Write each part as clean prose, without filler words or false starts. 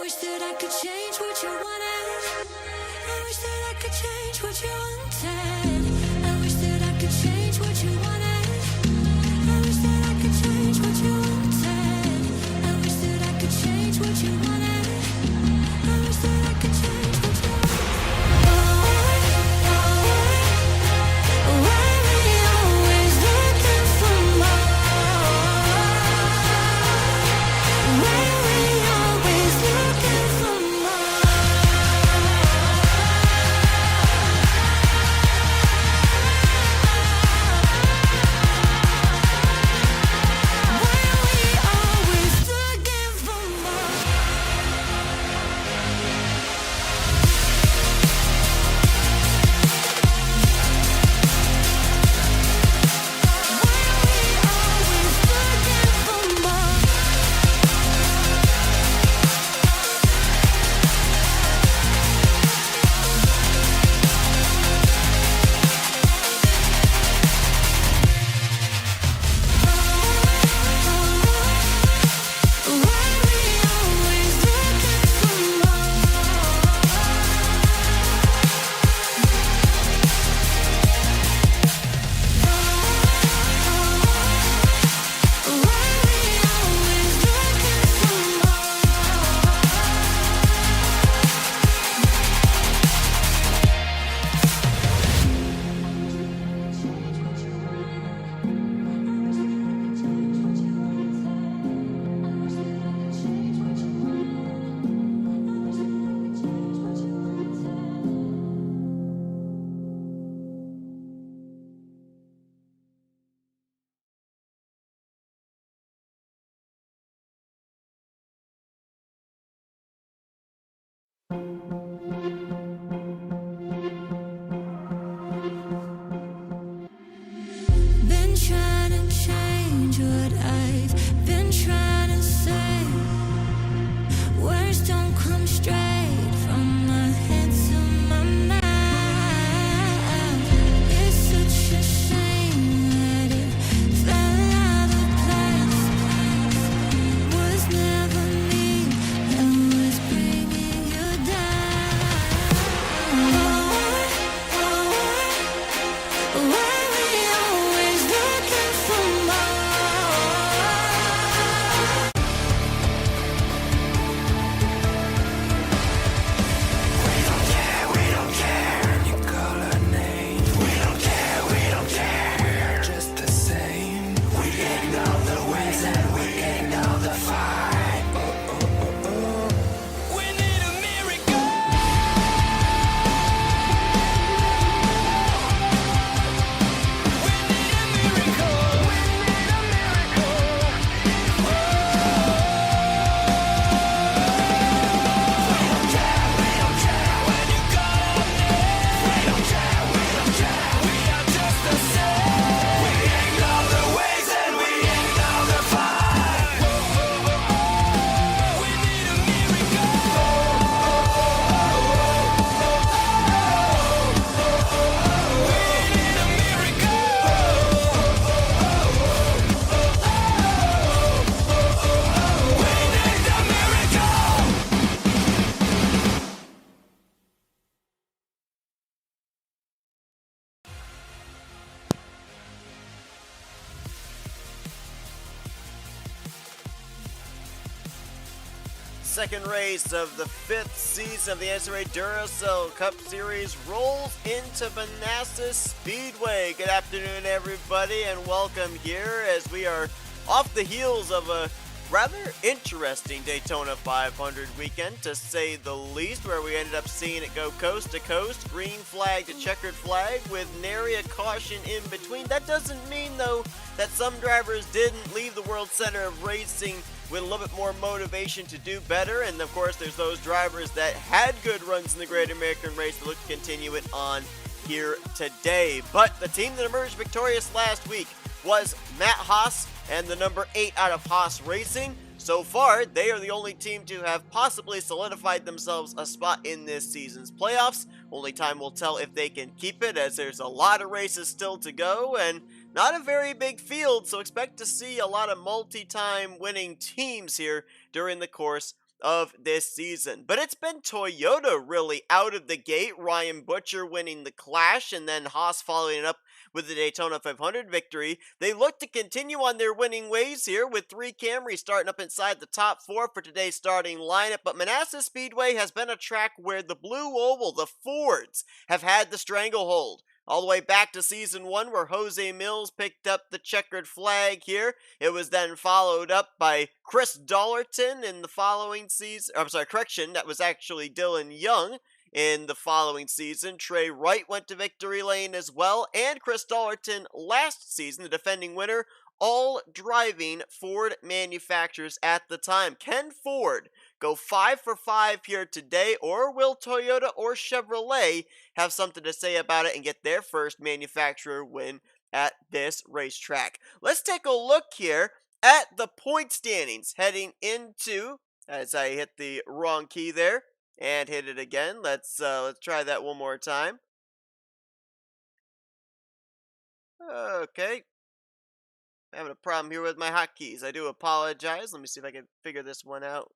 wish that I could change what you wanted. I wish that I could change what you wanted. I wish that I could change what you wanted. I wish that I could change what you wanted. I wish that I could change what you wanted. I wish that I could change what you wanted. Why we always looking for more? Why we always looking for more? Been trying to change what I've been trying to say. Words don't come straight from my head to my mouth. It's such a shame that it fell out of place. Was never me that was bringing you down. Why we always looking for more? We don't care your color name. We don't care, we're just the same. We ignore the ways and we ignore the fight. We need a miracle. We need a miracle. We need a miracle. We don't care when you call our name. We don't care, we are just the same. We ignore the ways and we ignore the fight. We need a miracle. We need a miracle. We need a miracle. Second race of the 5th season of the NNSCRA Duracell Cup Series rolls into Manasas Speedway. Good afternoon, everybody, and welcome here as we are off the heels of a rather interesting Daytona 500 weekend, to say the least, where we ended up seeing it go coast to coast, green flag to checkered flag, with nary a caution in between. That doesn't mean, though, that some drivers didn't leave the World Center of Racing with a little bit more motivation to do better, and of course there's those drivers that had good runs in the Great American Race that look to continue it on here today. But the team that emerged victorious last week was Matt Haas and the number 8 out of Haas Racing. So far, they are the only team to have possibly solidified themselves a spot in this season's playoffs. Only time will tell if they can keep it, as there's a lot of races still to go, and not a very big field, so expect to see a lot of multi-time winning teams here during the course of this season. But it's been Toyota really out of the gate. Ryan Butcher winning the Clash, and then Haas following it up with the Daytona 500 victory. They look to continue on their winning ways here with 3 Camrys starting up inside the top 4 for today's starting lineup. But Manasas Speedway has been a track where the Blue Oval, the Fords, have had the stranglehold. All the way back to season 1 where Jose Mills picked up the checkered flag here. It was then followed up by Chris Dollerton in the following season. That was actually Dylan Young in the following season. Trey Wright went to victory lane as well, and Chris Dollerton last season, the defending winner, all driving Ford manufacturers at the time. Can Ford go 5 for 5 here today, or will Toyota or Chevrolet have something to say about it and get their first manufacturer win at this racetrack? Let's take a look here at the point standings heading into, as I hit the wrong key there and hit it again. Let's try that one more time. Okay. Having a problem here with my hotkeys. I do apologize. Let me see if I can figure this one out.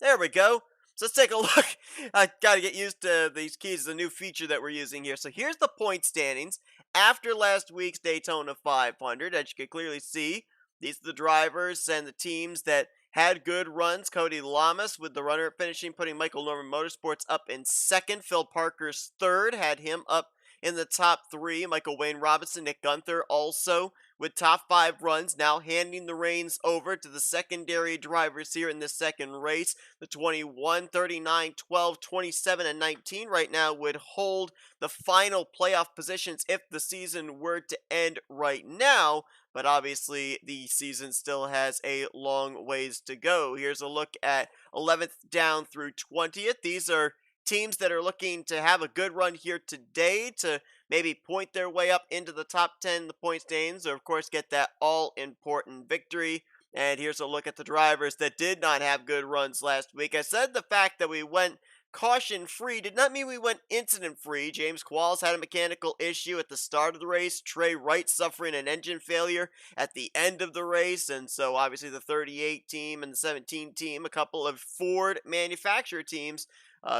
There we go. So let's take a look. I gotta get used to these keys. It's a new feature that we're using here. So here's the point standings after last week's Daytona 500. As you can clearly see, these are the drivers and the teams that had good runs. Cody Lamas with the runner finishing, putting Michael Norman Motorsports up in second. Phil Parker's third, had him up in the top 3. Michael Wayne Robinson, Nick Gunther also with top 5 runs, now handing the reins over to the secondary drivers here in this second race. The 21, 39, 12, 27, and 19 right now would hold the final playoff positions if the season were to end right now. But obviously, the season still has a long ways to go. Here's a look at 11th down through 20th. These are teams that are looking to have a good run here today to maybe point their way up into the top 10 the point standings, or of course get that all-important victory. And here's a look at the drivers that did not have good runs last week. I said the fact that we went caution-free did not mean we went incident-free. James Qualls had a mechanical issue at the start of the race. Trey Wright suffering an engine failure at the end of the race. And so obviously the 38 team and the 17 team, a couple of Ford manufacturer teams,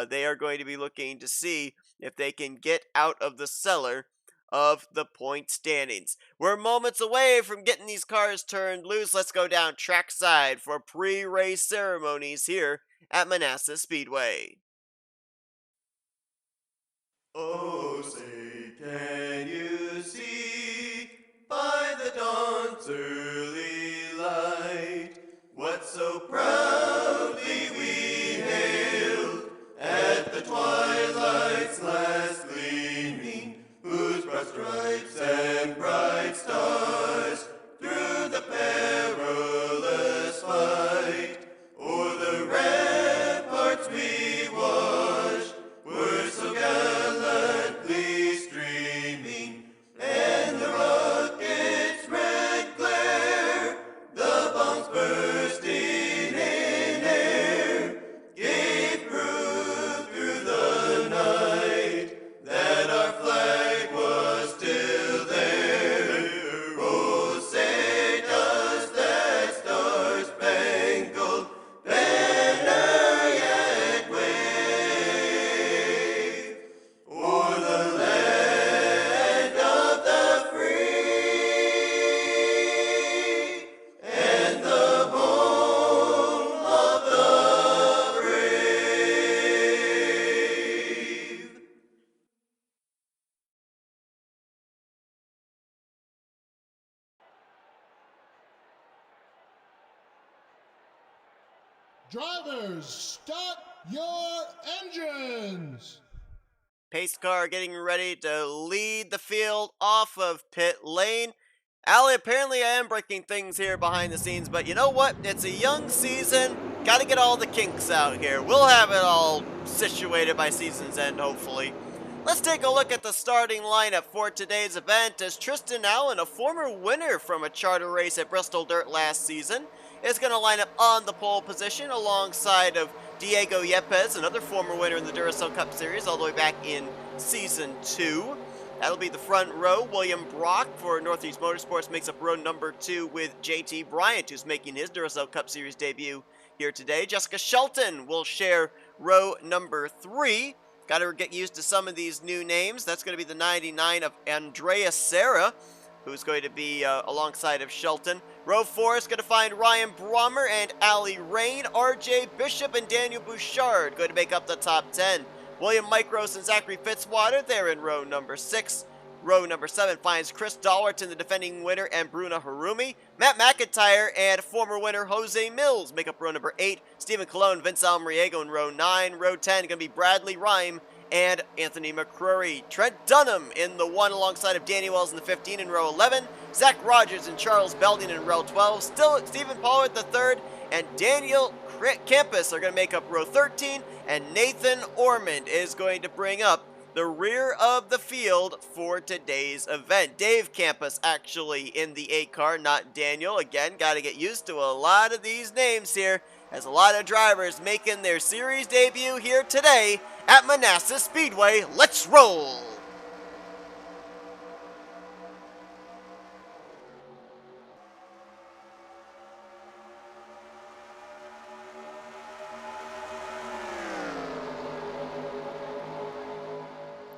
they are going to be looking to see if they can get out of the cellar of the point standings. We're moments away from getting these cars turned loose. Let's go down trackside for pre-race ceremonies here at Manasas Speedway. Oh, say, can you see by the dawn's early light what so proudly we hailed at the twilight's last gleaming, whose broad stripes and bright stars through the perilous fight o'er the ramparts we watched were so gallantly streaming, and the rocket's red glare, the bombs bursting in air, gave proof through the night that our flag was still there. Oh, say does that star-spangled banner yet wave o'er the land of the free and the home of the brave? Drivers, start your engines! Pace car getting ready to lead the field off of pit lane. Allie, apparently I am breaking things here behind the scenes, but you know what? It's a young season. Gotta get all the kinks out here. We'll have it all situated by season's end, hopefully. Let's take a look at the starting lineup for today's event, as Tristan Allen, a former winner from a charter race at Bristol Dirt last season, is going to line up on the pole position alongside of Diego Yepes, another former winner in the Duracell Cup Series all the way back in Season 2. That'll be the front row. William Brock for Northeast Motorsports makes up row number 2 with JT Bryant, who's making his Duracell Cup Series debut here today. Jessica Shelton will share row number 3. Got to get used to some of these new names. That's going to be the 99 of Andrea Serra, who's going to be alongside of Shelton. Row 4 is going to find Ryan Brommer and Allie Rain. RJ Bishop and Daniel Bouchard going to make up the top 10. William Micros and Zachary Fitzwater, they're in row number 6. Row number 7 finds Chris Dollarton, the defending winner, and Bruna Harumi. Matt McIntyre and former winner Jose Mills make up row number 8. Stephen Colon, Vince Almariego in row 9. Row 10 going to be Bradley Rhyme and Anthony McCrory. Trent Dunham in the 1 alongside of Danny Wells in the 15 in row 11. Zach Rogers and Charles Belding in row 12. Still Stephen Pollard the 3rd and Daniel Campus are going to make up row 13. And Nathan Ormond is going to bring up the rear of the field for today's event. Dave Campus actually in the 8 car, not Daniel. Again, got to get used to a lot of these names here, as a lot of drivers making their series debut here today at Manasas Speedway. Let's roll!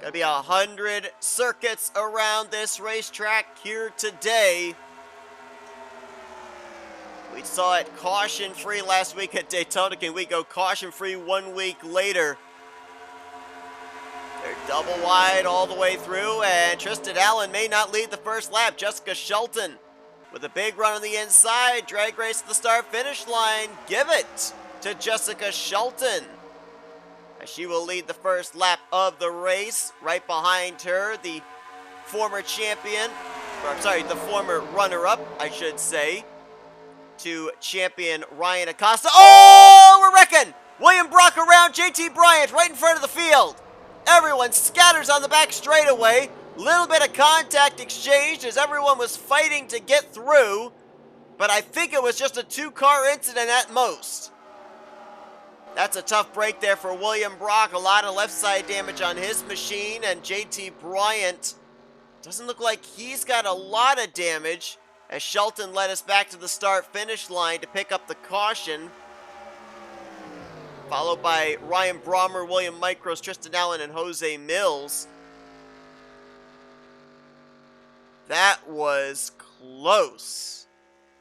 Gonna be 100 circuits around this racetrack here today. We saw it caution-free last week at Daytona. Can we go caution-free 1 week later? They're double wide all the way through, and Tristan Allen may not lead the first lap. Jessica Shelton with a big run on the inside. Drag race to the start-finish line. Give it to Jessica Shelton, as she will lead the first lap of the race. Right behind her, the former champion, or I'm sorry, the former runner-up, I should say, to champion Ryan Acosta. Oh, we're wrecking! William Brock around JT Bryant right in front of the field. Everyone scatters on the back straightaway. Little bit of contact exchanged as everyone was fighting to get through, but I think it was just a 2-car incident at most. That's a tough break there for William Brock. A lot of left side damage on his machine, and JT Bryant doesn't look like he's got a lot of damage, as Shelton led us back to the start-finish line to pick up the caution, followed by Ryan Brommer, William Micros, Tristan Allen, and Jose Mills. That was close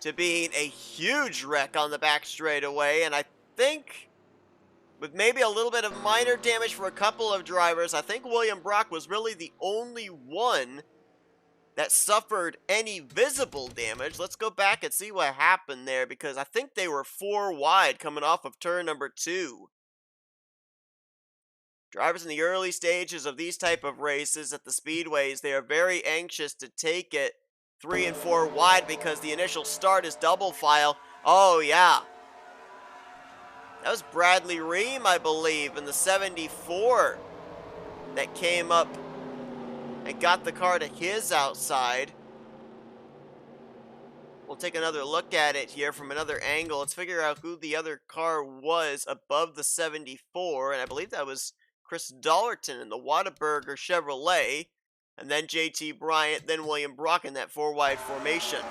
to being a huge wreck on the back straightaway, and I think, with maybe a little bit of minor damage for a couple of drivers, I think William Brock was really the only one that suffered any visible damage. Let's go back and see what happened there, because I think they were 4 wide coming off of turn number 2. Drivers in the early stages of these type of races at the speedways, they are very anxious to take it 3 and 4 wide because the initial start is double file. Oh yeah, that was Bradley Ream, I believe, in the 74 that came up and got the car to his outside. We'll take another look at it here from another angle. Let's figure out who the other car was above the 74, and I believe that was Chris Dollarton in the Whataburger Chevrolet, and then JT Bryant, then William Brock in that 4-wide formation.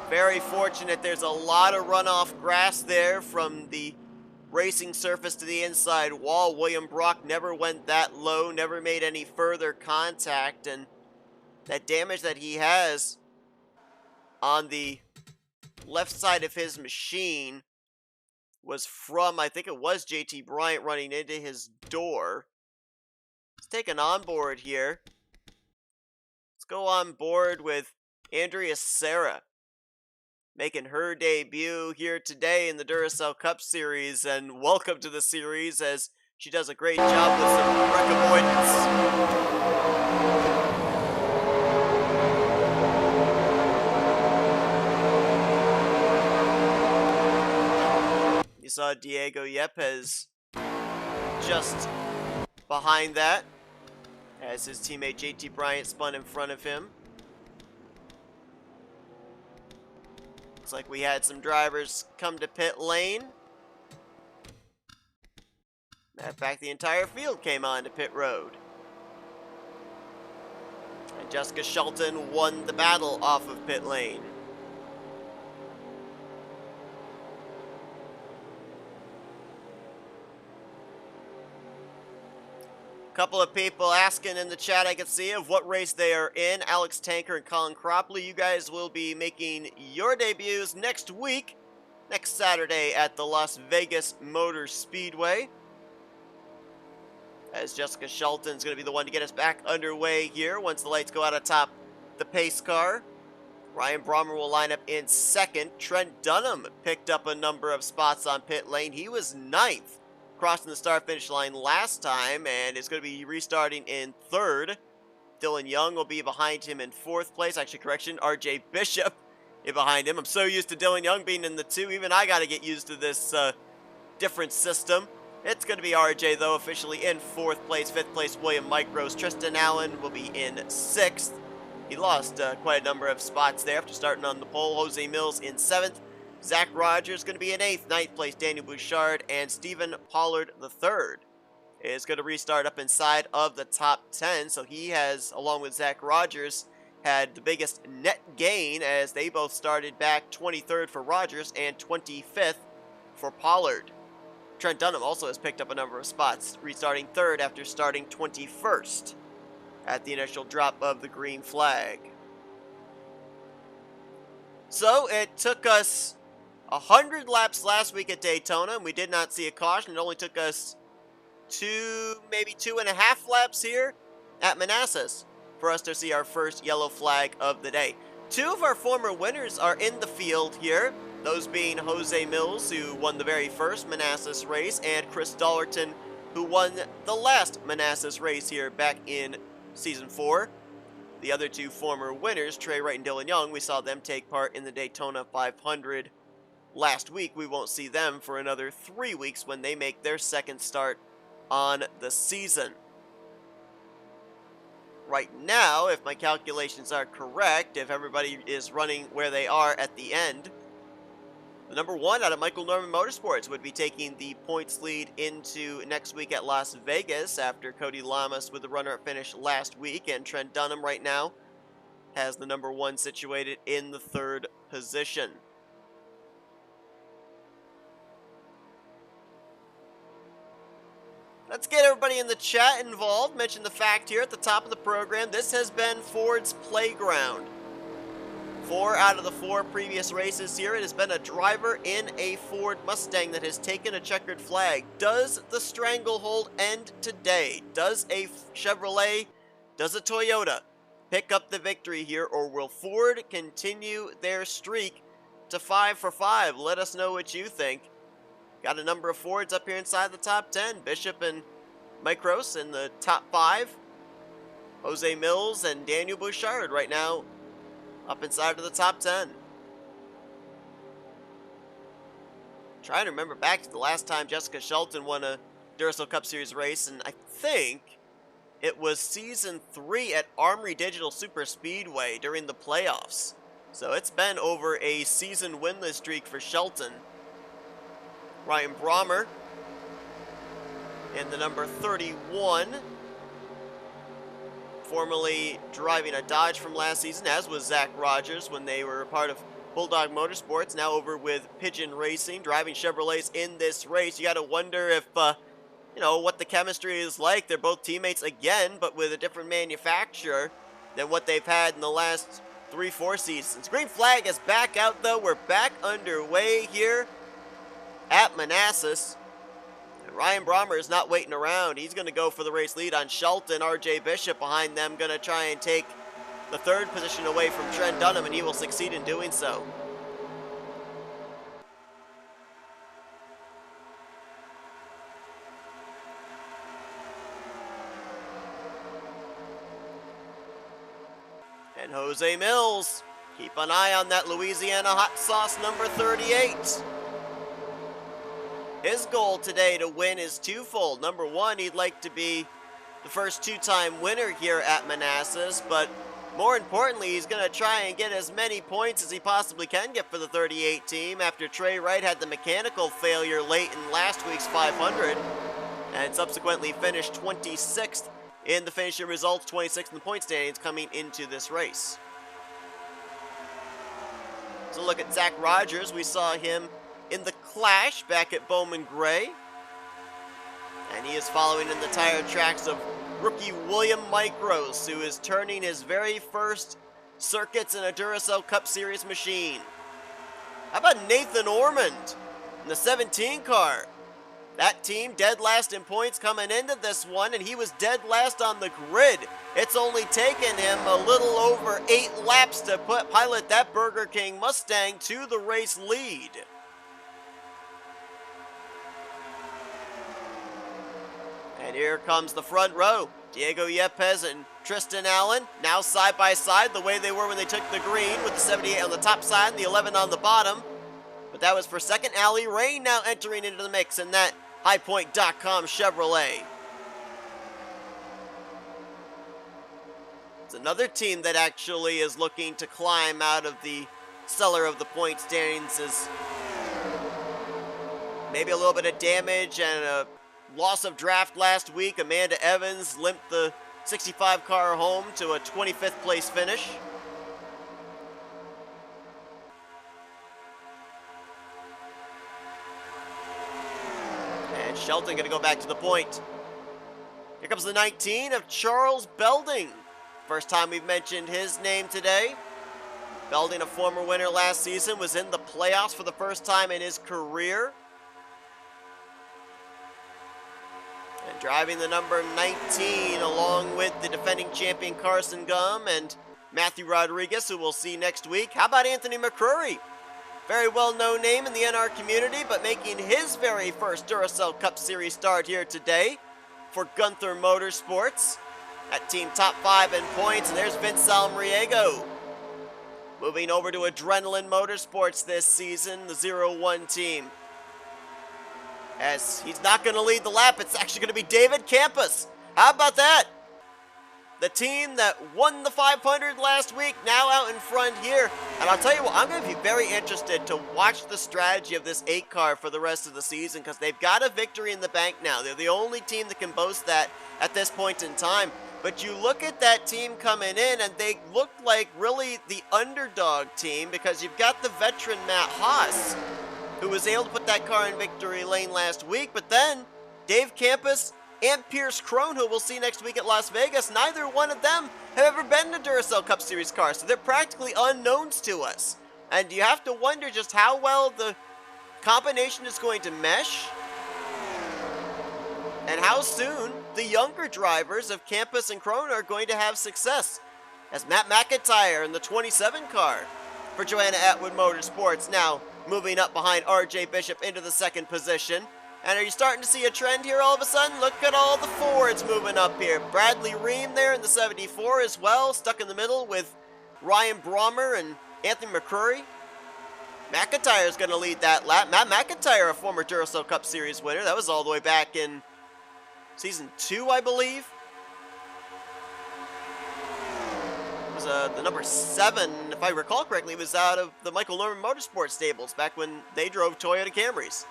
Very fortunate. There's a lot of runoff grass there from the racing surface to the inside wall. William Brock never went that low, never made any further contact, and that damage that he has on the left side of his machine was from, I think it was JT Bryant running into his door. Let's take an onboard here. Let's go on board with Andrea Serra, making her debut here today in the Duracell Cup Series, and welcome to the series as she does a great job with some wreck avoidance. You saw Diego Yepes just behind that as his teammate JT Bryant spun in front of him. Looks like we had some drivers come to pit lane. In fact, the entire field came on to pit road. And Jessica Shelton won the battle off of pit lane. Couple of people asking in the chat, I can see, of what race they are in. Alex Tanker and Colin Cropley, you guys will be making your debuts next week, next Saturday at the Las Vegas Motor Speedway. As Jessica Shelton's going to be the one to get us back underway here once the lights go out atop the pace car. Ryan Brommer will line up in second. Trent Dunham picked up a number of spots on pit lane. He was ninth, crossing the start-finish line last time, and is going to be restarting in third. Dylan Young will be behind him in fourth place. Actually, correction, RJ Bishop is behind him. I'm so used to Dylan Young being in the two. Even I got to get used to this different system. It's going to be RJ, though, officially in fourth place. Fifth place, William Micros. Tristan Allen will be in sixth. He lost quite a number of spots there after starting on the pole. Jose Mills in seventh. Zach Rogers going to be in eighth. Ninth place, Daniel Bouchard. And Stephen Pollard III is going to restart up inside of the top 10. So he has, along with Zach Rogers, had the biggest net gain as they both started back 23rd for Rogers and 25th for Pollard. Trent Dunham also has picked up a number of spots, restarting third after starting 21st at the initial drop of the green flag. So it took us 100 laps last week at Daytona, and we did not see a caution. It only took us maybe 2.5 laps here at Manasas for us to see our first yellow flag of the day. Two of our former winners are in the field here, those being Jose Mills, who won the very first Manasas race, and Chris Dollerton, who won the last Manasas race here back in Season 4. The other two former winners, Trey Wright and Dylan Young, we saw them take part in the Daytona 500 last week. We won't see them for another 3 weeks when they make their second start on the season. Right now, if my calculations are correct, if everybody is running where they are at the end, the number one out of Michael Norman Motorsports would be taking the points lead into next week at Las Vegas after Cody Lamas with the runner-up finish last week, and Trent Dunham right now has the number one situated in the third position. Let's get everybody in the chat involved. Mention the fact here at the top of the program, this has been Ford's playground. 4 out of the 4 previous races here, it has been a driver in a Ford Mustang that has taken a checkered flag. Does the stranglehold end today? Does a Chevrolet, does a Toyota pick up the victory here, or will Ford continue their streak to 5 for 5? Let us know what you think. Got a number of Fords up here inside the top 10. Bishop and Micros in the top 5. Jose Mills and Daniel Bouchard right now up inside of the top 10. Trying to remember back to the last time Jessica Shelton won a Duracell Cup Series race, and I think it was Season 3 at Armory Digital Super Speedway during the playoffs. So it's been over a season winless streak for Shelton. Ryan Brommer in the number 31, formerly driving a Dodge from last season, as was Zach Rogers when they were a part of Bulldog Motorsports, now over with Pigeon Racing, driving Chevrolets in this race. You got to wonder if, what the chemistry is like. They're both teammates again, but with a different manufacturer than what they've had in the last 3-4 seasons. Green flag is back out, though. We're back underway here at Manasas. And Ryan Brommer is not waiting around. He's going to go for the race lead on Shelton. RJ Bishop behind them going to try and take the third position away from Trent Dunham, and he will succeed in doing so. And Jose Mills, keep an eye on that Louisiana hot sauce number 38. His goal today to win is twofold. Number one, he'd like to be the first two-time winner here at Manasas, but more importantly, he's going to try and get as many points as he possibly can get for the 38 team after Trey Wright had the mechanical failure late in last week's 500 and subsequently finished 26th in the finishing results, 26th in the point standings coming into this race. So look at Zach Rogers. We saw him in the Clash back at Bowman Gray. And he is following in the tire tracks of rookie William Micros, who is turning his very first circuits in a Duracell Cup Series machine. How about Nathan Ormond in the 17 car? That team dead last in points coming into this one, and he was dead last on the grid. It's only taken him a little over 8 laps to pilot that Burger King Mustang to the race lead. And here comes the front row. Diego Yepes and Tristan Allen now side by side the way they were when they took the green, with the 78 on the top side and the 11 on the bottom. But that was for second. Ali Rain now entering into the mix in that highpoint.com Chevrolet. It's another team that actually is looking to climb out of the cellar of the point standings. Is maybe a little bit of damage and a loss of draft last week. Amanda Evans limped the 65 car home to a 25th place finish. And Shelton going to go back to the point. Here comes the 19 of Charles Belding. First time we've mentioned his name today. Belding, a former winner last season, was in the playoffs for the first time in his career. And driving the number 19 along with the defending champion Carson Gum and Matthew Rodriguez, who we'll see next week. How about Anthony Mccrory? Very well-known name in the NR community, but making his very first Duracell Cup Series start here today for Gunther Motorsports. That team top 5 in points, and there's Vince Almriego. Moving over to Adrenaline Motorsports this season, the 0-1 team. As he's not going to lead the lap, it's actually going to be David Campos. How about that? The team that won the 500 last week, now out in front here. And I'll tell you what, I'm going to be very interested to watch the strategy of this 8 car for the rest of the season, because they've got a victory in the bank now. They're the only team that can boast that at this point in time. But you look at that team coming in, and they look like really the underdog team, because you've got the veteran Matt Haas, who was able to put that car in victory lane last week. But then Dave Campos and Pierce Crone, who we'll see next week at Las Vegas, neither one of them have ever been in a Duracell Cup Series car, so they're practically unknowns to us. And you have to wonder just how well the combination is going to mesh, and how soon the younger drivers of Campos and Crone are going to have success. As Matt Mcintyre in the 27 car for Joanna Atwood Motorsports, now moving up behind RJ Bishop into the second position. And are you starting to see a trend here all of a sudden? Look at all the Fords moving up here. Bradley Ream there in the 74 as well, stuck in the middle with Ryan Brommer and Anthony Mccrory. McIntyre is going to lead that lap. Matt McIntyre, a former Duracell Cup Series winner. That was all the way back in Season 2, I believe. It was the number 7, if I recall correctly, was out of the Michael Norman Motorsports stables back when they drove Toyota Camrys.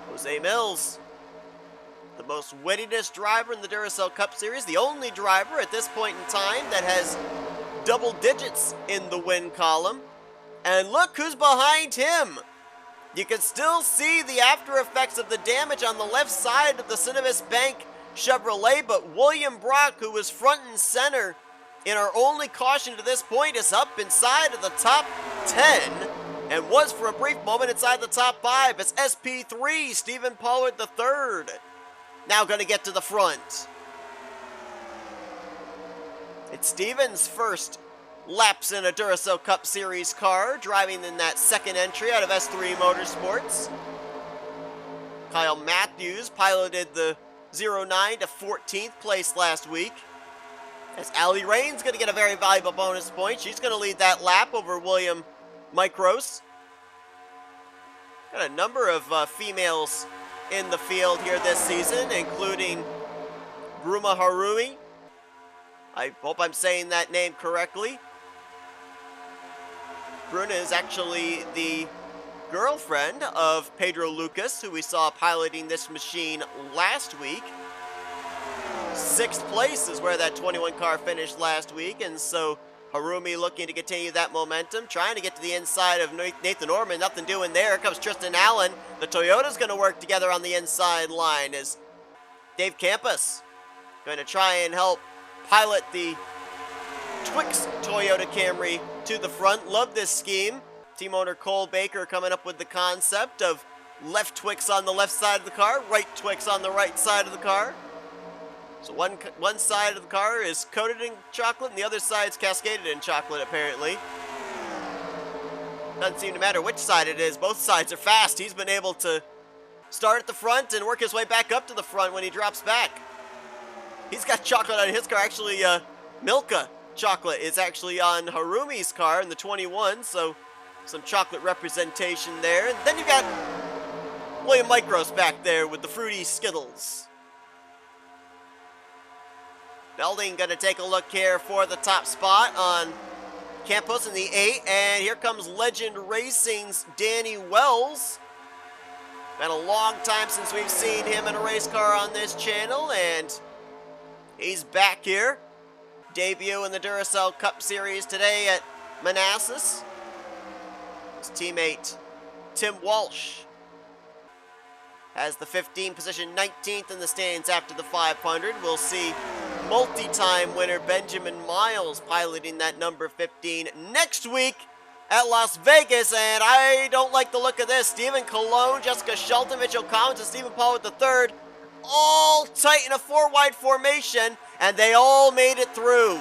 Jose Mills, the most winningest driver in the Duracell Cup Series, the only driver at this point in time that has double digits in the win column. And look who's behind him. You can still see the after effects of the damage on the left side of the Cinevis Bank Chevrolet, but William Brock, who was front and center in our only caution to this point, is up inside of the top 10 and was for a brief moment inside the top 5 as SP3 Stephen Pollard III now going to get to the front. It's Stephen's first laps in a Duracell Cup Series car, driving in that second entry out of S3 Motorsports. Kyle Matthews piloted the 09 to 14th place last week. As Ali Rain's going to get a very valuable bonus point. She's going to lead that lap over William Micros. Got a number of females in the field here this season, including Bruma Harui. I hope I'm saying that name correctly. Bruna is actually the girlfriend of Pedro Lucas, who we saw piloting this machine last week. 6th place is where that 21 car finished last week, and so Harumi looking to continue that momentum, trying to get to the inside of Nathan Ormond. Nothing doing there. Here comes Tristan Allen. The Toyota's going to work together on the inside line as Dave Campos going to try and help pilot the Twix Toyota Camry to the front. Love this scheme. Team owner Cole Baker coming up with the concept of left Twix on the left side of the car, right Twix on the right side of the car. So one side of the car is coated in chocolate and the other side's cascaded in chocolate, apparently. Doesn't seem to matter which side it is. Both sides are fast. He's been able to start at the front and work his way back up to the front when he drops back. He's got chocolate on his car. Actually, Milka chocolate is actually on Harumi's car in the 21, so some chocolate representation there. And then you got William Micros back there with the fruity Skittles. Belding going to take a look here for the top spot on Campos in the 8. And here comes Legend Racing's Danny Wells. Been a long time since we've seen him in a race car on this channel, and he's back here. Debut in the Duracell Cup Series today at Manasas. His teammate Tim Walsh has the 15 position, 19th in the standings after the 500. We'll see multi-time winner Benjamin Miles piloting that number 15 next week at Las Vegas, and I don't like the look of this. Stephen Colon, Jessica Shelton, Mitchell Collins, and Stephen Paul with the 3rd, all tight in a 4-wide formation, and they all made it through.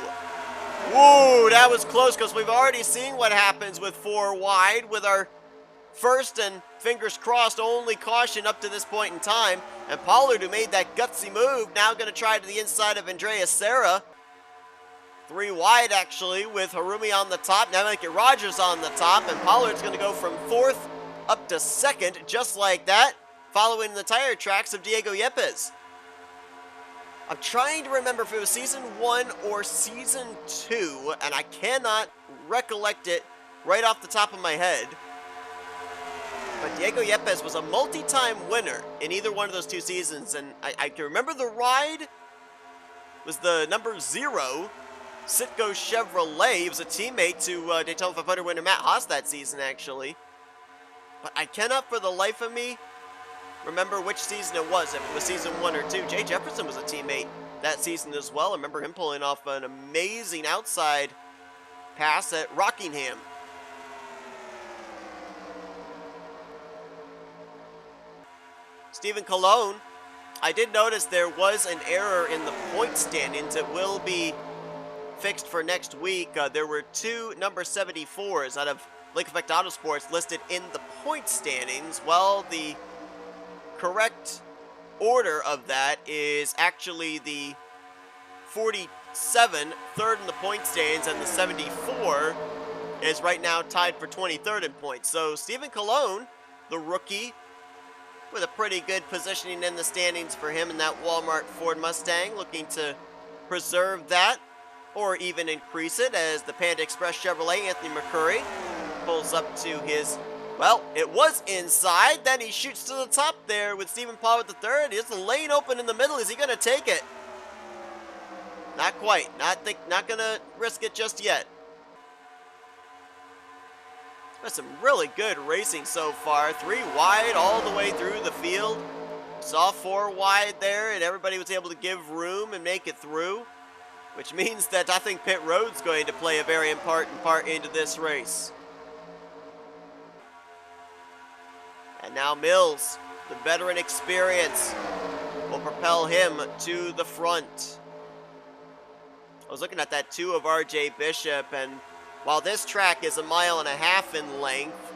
Woo, that was close, because we've already seen what happens with 4 wide with our first and fingers crossed only caution up to this point in time. And Pollard, who made that gutsy move, now going to try to the inside of Andreas Serra. 3 wide actually with Harumi on the top. Now make it Rogers on the top, and Pollard's going to go from 4th up to 2nd just like that, following the tire tracks of Diego Yepes. I'm trying to remember if it was season 1 or season 2, and I cannot recollect it right off the top of my head. But Diego Yepes was a multi-time winner in either one of those 2 seasons, and I can remember the ride was the number 0 Citgo Chevrolet. He was a teammate to Daytona 500 winner Matt Haas that season, actually. But I cannot for the life of me remember which season it was, if it was season 1 or 2. Jay Jefferson was a teammate that season as well. I remember him pulling off an amazing outside pass at Rockingham. Stephen Colon, I did notice there was an error in the point standings. It will be fixed for next week. There were 2 number 74s out of Lake Effect Autosports listed in the point standings. Well, the correct order of that is actually the 47, 3rd in the point standings, and the 74 is right now tied for 23rd in points. So Stephen Colon, the rookie, with a pretty good positioning in the standings for him in that Walmart Ford Mustang, looking to preserve that or even increase it as the Panda Express Chevrolet Anthony Mccrory pulls up to his, well, it was inside, then he shoots to the top there with Stephen Paul with the 3rd. Is the lane open in the middle? Is he going to take it? Not quite. Not going to risk it just yet. That's some really good racing so far. 3 wide all the way through the field. Saw 4 wide there, and everybody was able to give room and make it through, which means that I think pit road's going to play a very important part into this race. And now Mills, the veteran experience, will propel him to the front. I was looking at that 2 of RJ Bishop, and while this track is 1.5 miles in length,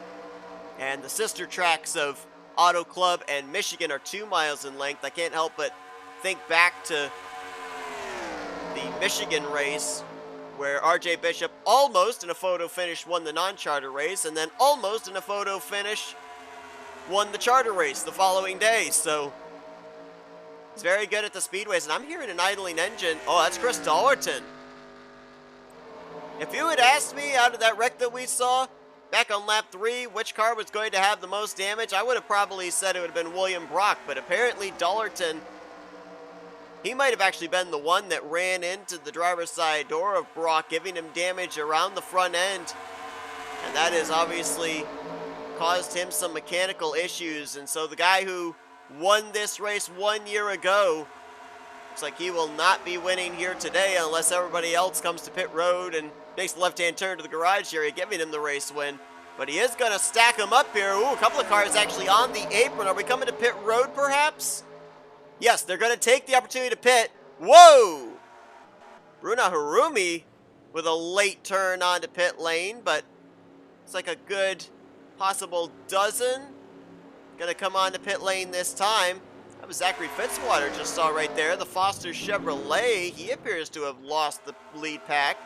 and the sister tracks of Auto Club and Michigan are 2 miles in length, I can't help but think back to the Michigan race where RJ Bishop almost in a photo finish won the non-charter race, and then almost in a photo finish won the charter race the following day. So he's very good at the speedways, and I'm hearing an idling engine. Oh, that's Chris Dollerton. If you had asked me out of that wreck that we saw, Back on lap 3, which car was going to have the most damage? I would have probably said it would have been William Brock, but apparently Dollerton, he might have actually been the one that ran into the driver's side door of Brock, giving him damage around the front end. And that has obviously caused him some mechanical issues. And so the guy who won this race 1 year ago, looks like he will not be winning here today unless everybody else comes to pit road and makes the left-hand turn to the garage area, giving him the race win. But he is going to stack them up here. Ooh, a couple of cars actually on the apron. Are we coming to pit road, perhaps? Yes, they're going to take the opportunity to pit. Whoa! Bruna Harumi with a late turn onto pit lane, but it's like a good possible dozen. Going to come on to pit lane this time. That was Zachary Fitzwater just saw right there. The Foster Chevrolet, he appears to have lost the lead pack.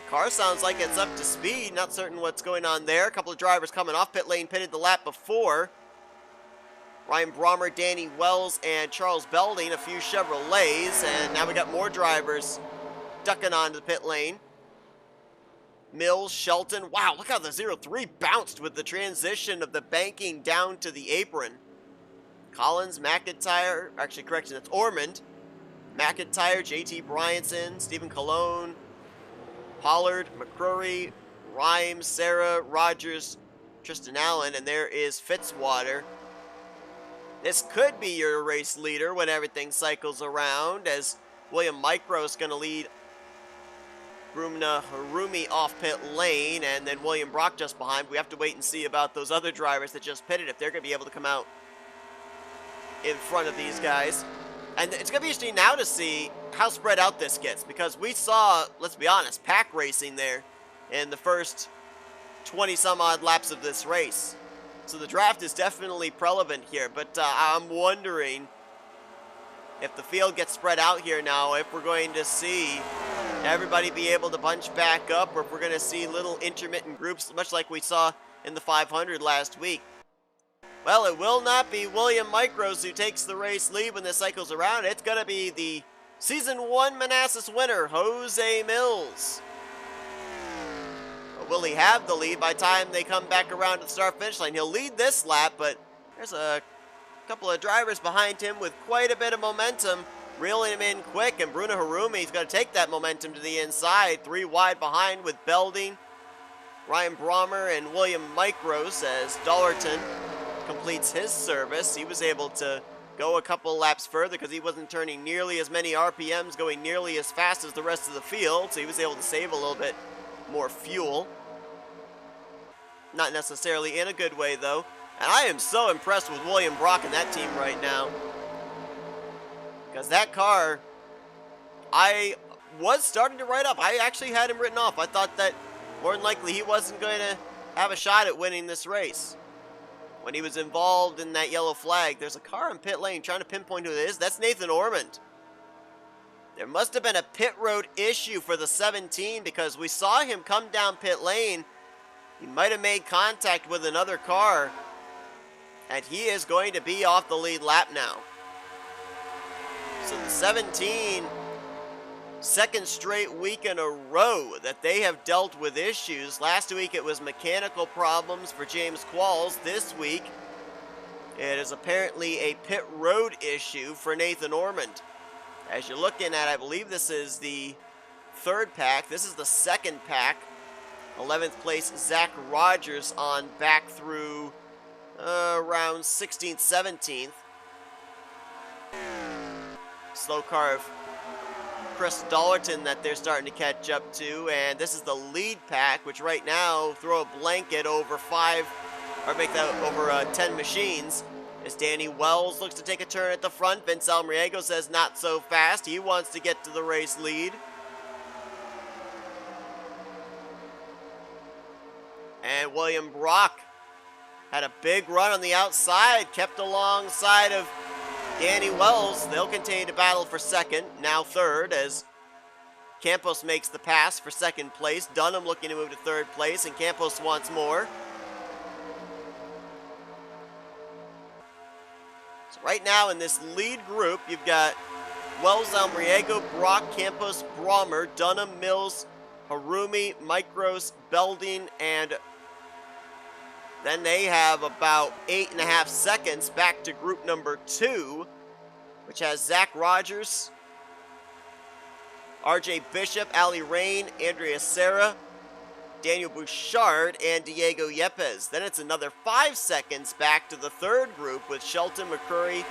Car sounds like it's up to speed. Not certain what's going on there. A couple of drivers coming off pit lane, pitted the lap before. Ryan Brommer, Danny Wells, and Charles Belding, a few Chevrolets, and now we got more drivers ducking onto the pit lane. Mills, Shelton. Wow, look how the 0-3 bounced with the transition of the banking down to the apron. Collins, McIntyre, actually correction, that's Ormond. McIntyre, JT Bryanson, Stephen Colon, Pollard, Mccrory, Rhymes, Sarah, Rogers, Tristan Allen, and there is Fitzwater. This could be your race leader when everything cycles around, as William Micro is going to lead Bruna Harumi off pit lane, and then William Brock just behind. We have to wait and see about those other drivers that just pitted, if they're going to be able to come out in front of these guys. And it's going to be interesting now to see how spread out this gets, because we saw, let's be honest, pack racing there in the first 20 some odd laps of this race. So the draft is definitely prevalent here, but I'm wondering if the field gets spread out here now, if we're going to see everybody be able to bunch back up, or if we're going to see little intermittent groups, much like we saw in the 500 last week. Well, it will not be William Micros who takes the race lead when this cycles around. It's going to be the Season 1 Manasas winner, Jose Mills. But will he have the lead by the time they come back around to the start-finish line? He'll lead this lap, but there's a couple of drivers behind him with quite a bit of momentum, reeling him in quick, and Bruna Harumi is going to take that momentum to the inside. 3 wide behind with Belding, Ryan Brommer, and William Micros as Dollerton completes his service. He was able to go a couple laps further because he wasn't turning nearly as many RPMs, going nearly as fast as the rest of the field, so he was able to save a little bit more fuel. Not necessarily in a good way, though. And I am so impressed with William Brock and that team right now, because that car, I was starting to write up. I actually had him written off. I thought that more than likely he wasn't going to have a shot at winning this race. When he was involved in that yellow flag, there's a car in pit lane, trying to pinpoint who it is. That's Nathan Ormond. There must have been a pit road issue for the 17, because we saw him come down pit lane. He might have made contact with another car, and he is going to be off the lead lap now. So the 17, second straight week in a row that they have dealt with issues. Last week it was mechanical problems for James Qualls. This week it is apparently a pit road issue for Nathan Ormond. As you're looking at, I believe this is the 3rd pack. This is the 2nd pack. 11th place, Zach Rogers on back through around 16th, 17th. Slow car of Chris Dollerton that they're starting to catch up to, and this is the lead pack, which right now throw a blanket over 5, or make that over 10 machines. As Danny Wells looks to take a turn at the front, Vince Almriego says not so fast. He wants to get to the race lead. And William Brock had a big run on the outside, kept alongside of Danny Wells. They'll continue to battle for 2nd, now 3rd, as Campos makes the pass for 2nd place. Dunham looking to move to 3rd place, and Campos wants more. So right now in this lead group, you've got Wells, Almriego, Brock, Campos, Brommer, Dunham, Mills, Harumi, Micros, Belding, and then they have about 8.5 seconds back to group number 2, which has Zach Rogers, RJ Bishop, Ali Rain, Andrea Serra, Daniel Bouchard, and Diego Yepes. Then it's another 5 seconds back to the third group with Shelton McCrory,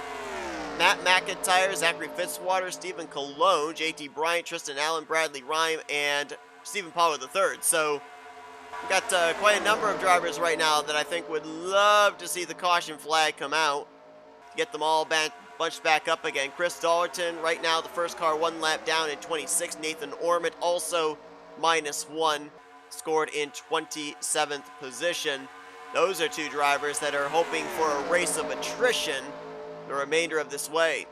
Matt Mcintyre, Zachary Fitzwater, Stephen Colon, JT Bryant, Tristan Allen, Bradley Rhyme, and Stephen Pollard III. So we've got quite a number of drivers right now that I think would love to see the caution flag come out, get them all bunched back up again. Chris Dollerton, right now the first car 1 lap down in 26. Nathan Ormond also -1, scored in 27th position. Those are 2 drivers that are hoping for a race of attrition the remainder of this way.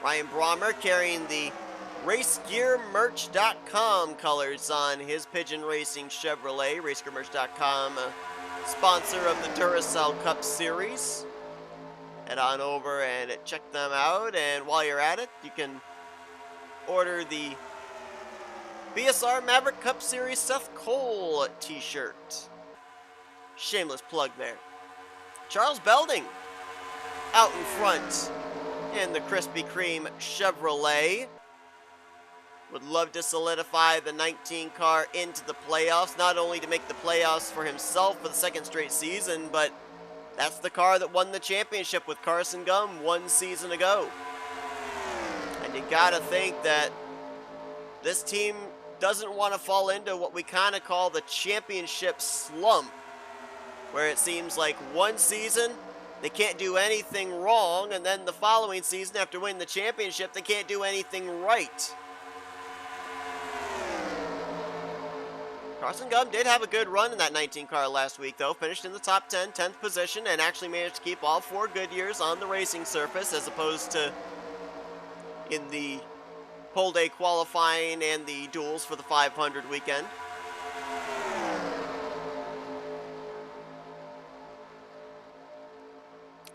Ryan Brommer carrying the RaceGearMerch.com colors on his Pigeon Racing Chevrolet. RaceGearMerch.com, sponsor of the Duracell Cup Series. Head on over and check them out, and while you're at it, you can order the BSR Maverick Cup Series Seth Cole t-shirt. Shameless plug there. Charles Belding out in front in the Krispy Kreme Chevrolet. Would love to solidify the 19 car into the playoffs, not only to make the playoffs for himself for the 2nd straight season, but that's the car that won the championship with Carson Gum 1 season ago. And you gotta think that this team doesn't want to fall into what we kind of call the championship slump, where it seems like one season they can't do anything wrong, and then the following season after winning the championship they can't do anything right. Carson Gum did have a good run in that 19 car last week though, finished in the top 10, 10th position, and actually managed to keep all 4 Goodyears on the racing surface as opposed to in the pole day qualifying and the duels for the 500 weekend.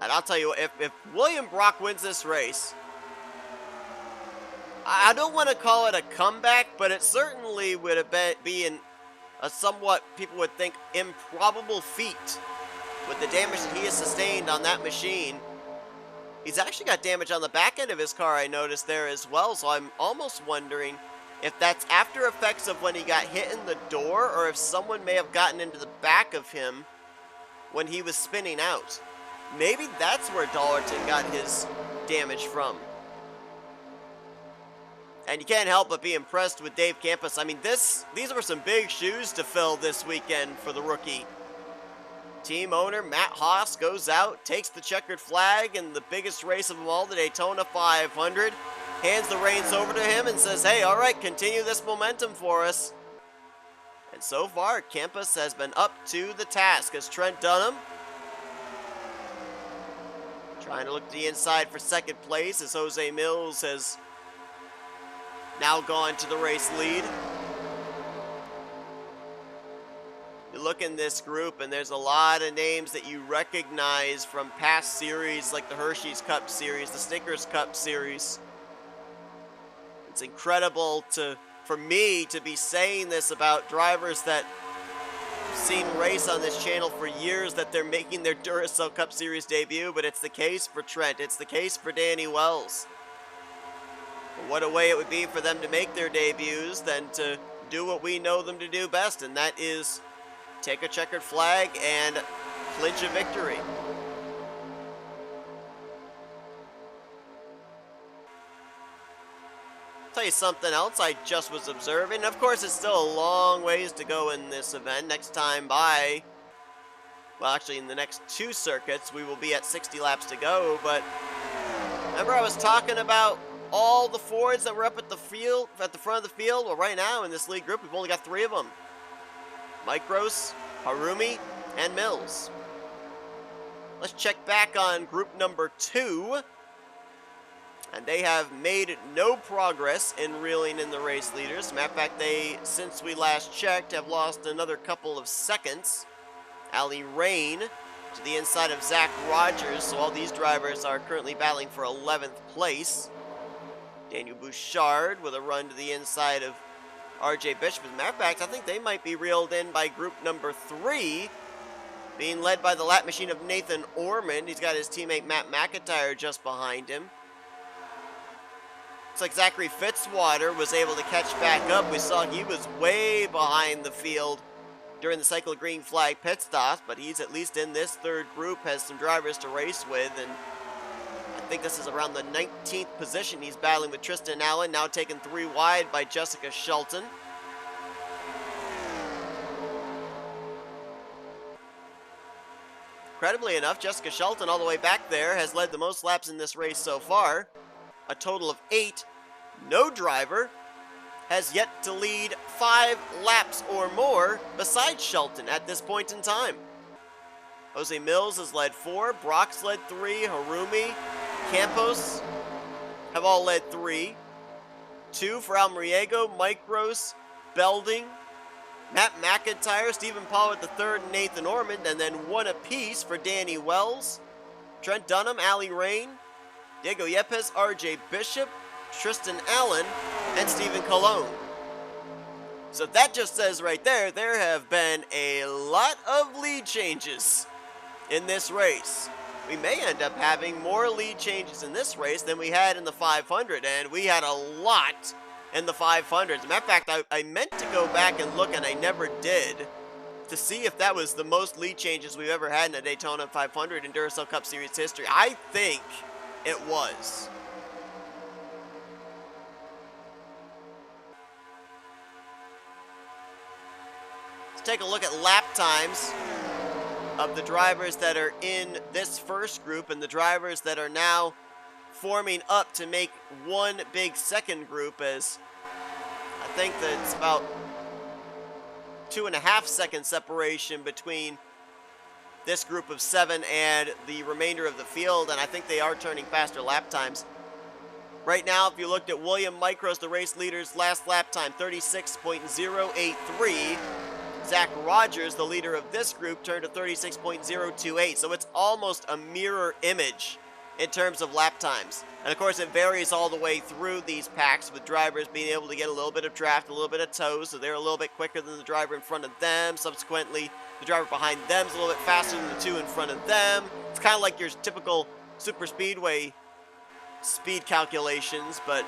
And I'll tell you, if William Brock wins this race, I don't want to call it a comeback, but it certainly would be a somewhat, people would think, improbable feat with the damage that he has sustained on that machine. He's actually got damage on the back end of his car, I noticed there as well, so I'm almost wondering if that's after effects of when he got hit in the door, or if someone may have gotten into the back of him when he was spinning out. Maybe that's where Dollerton got his damage from. And you can't help but be impressed with Dave Campos. I mean, these were some big shoes to fill this weekend for the rookie. Team owner Matt Haas goes out, takes the checkered flag in the biggest race of them all, the Daytona 500, hands the reins over to him and says, hey, all right, continue this momentum for us. And so far, Campos has been up to the task as Trent Dunham trying to look to the inside for 2nd place as Jose Mills has now gone to the race lead. You look in this group and there's a lot of names that you recognize from past series like the Hershey's Cup Series, the Snickers Cup Series. It's incredible for me to be saying this about drivers that I've seen race on this channel for years, that they're making their Duracell Cup Series debut, but it's the case for Trent, it's the case for Danny Wells. But what a way it would be for them to make their debuts than to do what we know them to do best, and that is take a checkered flag and clinch a victory. Tell you something else I just was observing. Of course, it's still a long ways to go in this event. Next time by, well, actually in the next 2 circuits, we will be at 60 laps to go. But remember I was talking about all the Fords that were up at the field, at the front of the field? Well, right now in this lead group, we've only got 3 of them. Micros, Harumi, and Mills. Let's check back on group number 2. And they have made no progress in reeling in the race leaders. Matter of fact, they, since we last checked, have lost another couple of seconds. Ali Rain to the inside of Zach Rogers, so all these drivers are currently battling for 11th place. Daniel Bouchard with a run to the inside of RJ Bishop. As a matter of fact, I think they might be reeled in by group number 3, being led by the lap machine of Nathan Ormond. He's got his teammate Matt Mcintyre just behind him. Looks like Zachary Fitzwater was able to catch back up. We saw he was way behind the field during the cycle of green flag pit stops, but he's at least in this third group, has some drivers to race with, and I think this is around the 19th position. He's battling with Tristan Allen, now taken 3 wide by Jessica Shelton. Incredibly enough, Jessica Shelton, all the way back there, has led the most laps in this race so far. A total of 8. No driver has yet to lead 5 laps or more besides Shelton at this point in time. Jose Mills has led 4, Brock's led 3, Harumi, Campos have all led 3. 2 for Almariego, Micros, Belding, Matt Mcintyre, Stephen Pollard III, and Nathan Ormond, and then 1 apiece for Danny Wells, Trent Dunham, Ali Rain, Diego Yepes, RJ Bishop, Tristan Allen, and Stephen Colon. So that just says right there, there have been a lot of lead changes in this race. We may end up having more lead changes in this race than we had in the 500, and we had a lot in the 500s. As a matter of fact, I meant to go back and look, and I never did, to see if that was the most lead changes we've ever had in a Daytona 500 in Duracell Cup Series history. I think it was. Let's take a look at lap times of the drivers that are in this first group and the drivers that are now forming up to make one big second group, as I think that it's about 2.5 second separation between this group of 7 and the remainder of the field, and I think they are turning faster lap times. Right now, if you looked at William Micros, the race leader's last lap time, 36.083. Zach Rogers, the leader of this group, turned to 36.028, so it's almost a mirror image in terms of lap times. And of course, it varies all the way through these packs, with drivers being able to get a little bit of draft, a little bit of tow, so they're a little bit quicker than the driver in front of them. Subsequently, the driver behind them is a little bit faster than the 2 in front of them. It's kind of like your typical super speedway speed calculations, but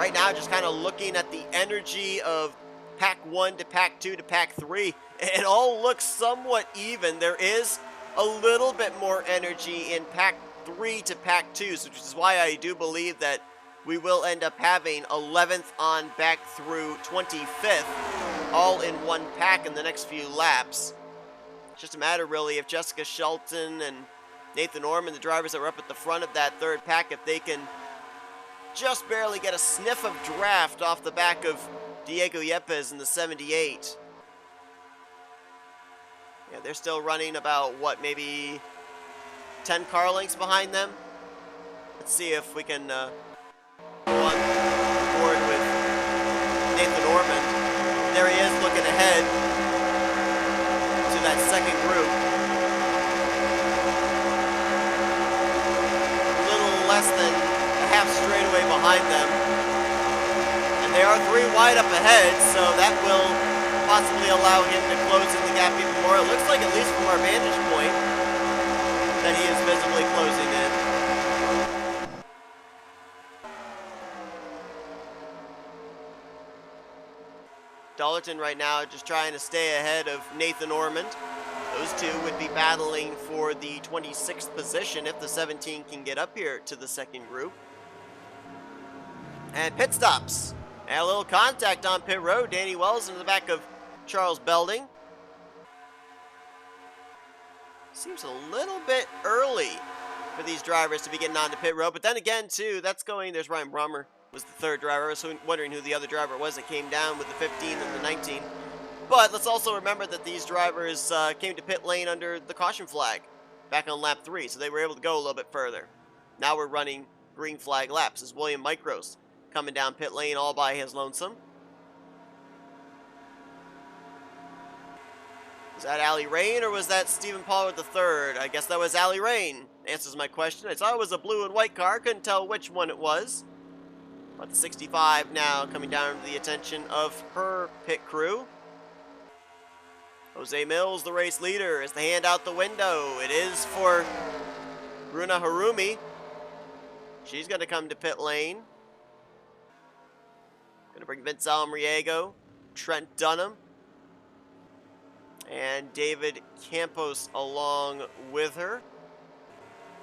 right now, just kind of looking at the energy of Pack 1 to Pack 2 to Pack 3, it all looks somewhat even. There is a little bit more energy in Pack 3 to Pack 2, which is why I do believe that we will end up having 11th on back through 25th, all in one pack in the next few laps. It's just a matter, really, if Jessica Shelton and Nathan Ormond, the drivers that were up at the front of that third pack, if they can just barely get a sniff of draft off the back of Diego Yepes in the 78. Yeah, they're still running about, what, maybe 10 car lengths behind them? Let's see if we can go on board with Nathan Ormond. There he is, looking ahead to that second group. A little less than a half straightaway behind them. And they are 3 wide up ahead, so that will possibly allow him to close in the gap even more. It looks like, at least from our vantage point, that he is visibly closing in. Dollarton right now just trying to stay ahead of Nathan Ormond. Those two would be battling for the 26th position if the 17 can get up here to the second group. And pit stops. And a little contact on pit road. Danny Wells in the back of Charles Belding. Seems a little bit early for these drivers to be getting onto pit road. But then again, too, that's going, there's Ryan Brummer was the third driver. I was wondering who the other driver was that came down with the 15 and the 19. But let's also remember that these drivers came to pit lane under the caution flag back on lap 3. So they were able to go a little bit further. Now we're running green flag laps. This is William Micros coming down pit lane all by his lonesome. Was that Ali Rain or was that Stephen Pollard III? I guess that was Ali Rain. Answers my question. I saw it was a blue and white car. Couldn't tell which one it was. But the 65 now coming down to the attention of her pit crew. Jose Mills, the race leader, is the hand out the window. It is for Bruna Harumi. She's going to come to pit lane. Going to bring Vince Almriego, Trent Dunham, and David Campos along with her.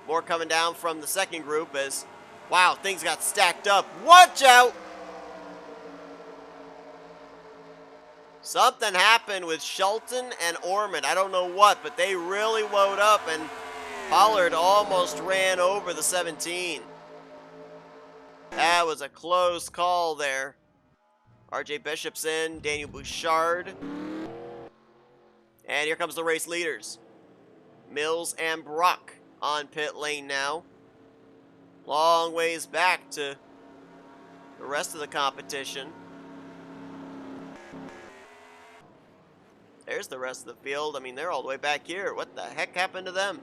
More coming down from the second group as, wow, things got stacked up. Watch out! Something happened with Shelton and Ormond. I don't know what, but they really wound up, and Pollard almost ran over the 17. That was a close call there. RJ Bishop's in, Daniel Bouchard. And here comes the race leaders. Mills and Brock on pit lane now. Long ways back to the rest of the competition. There's the rest of the field. I mean, they're all the way back here. What the heck happened to them?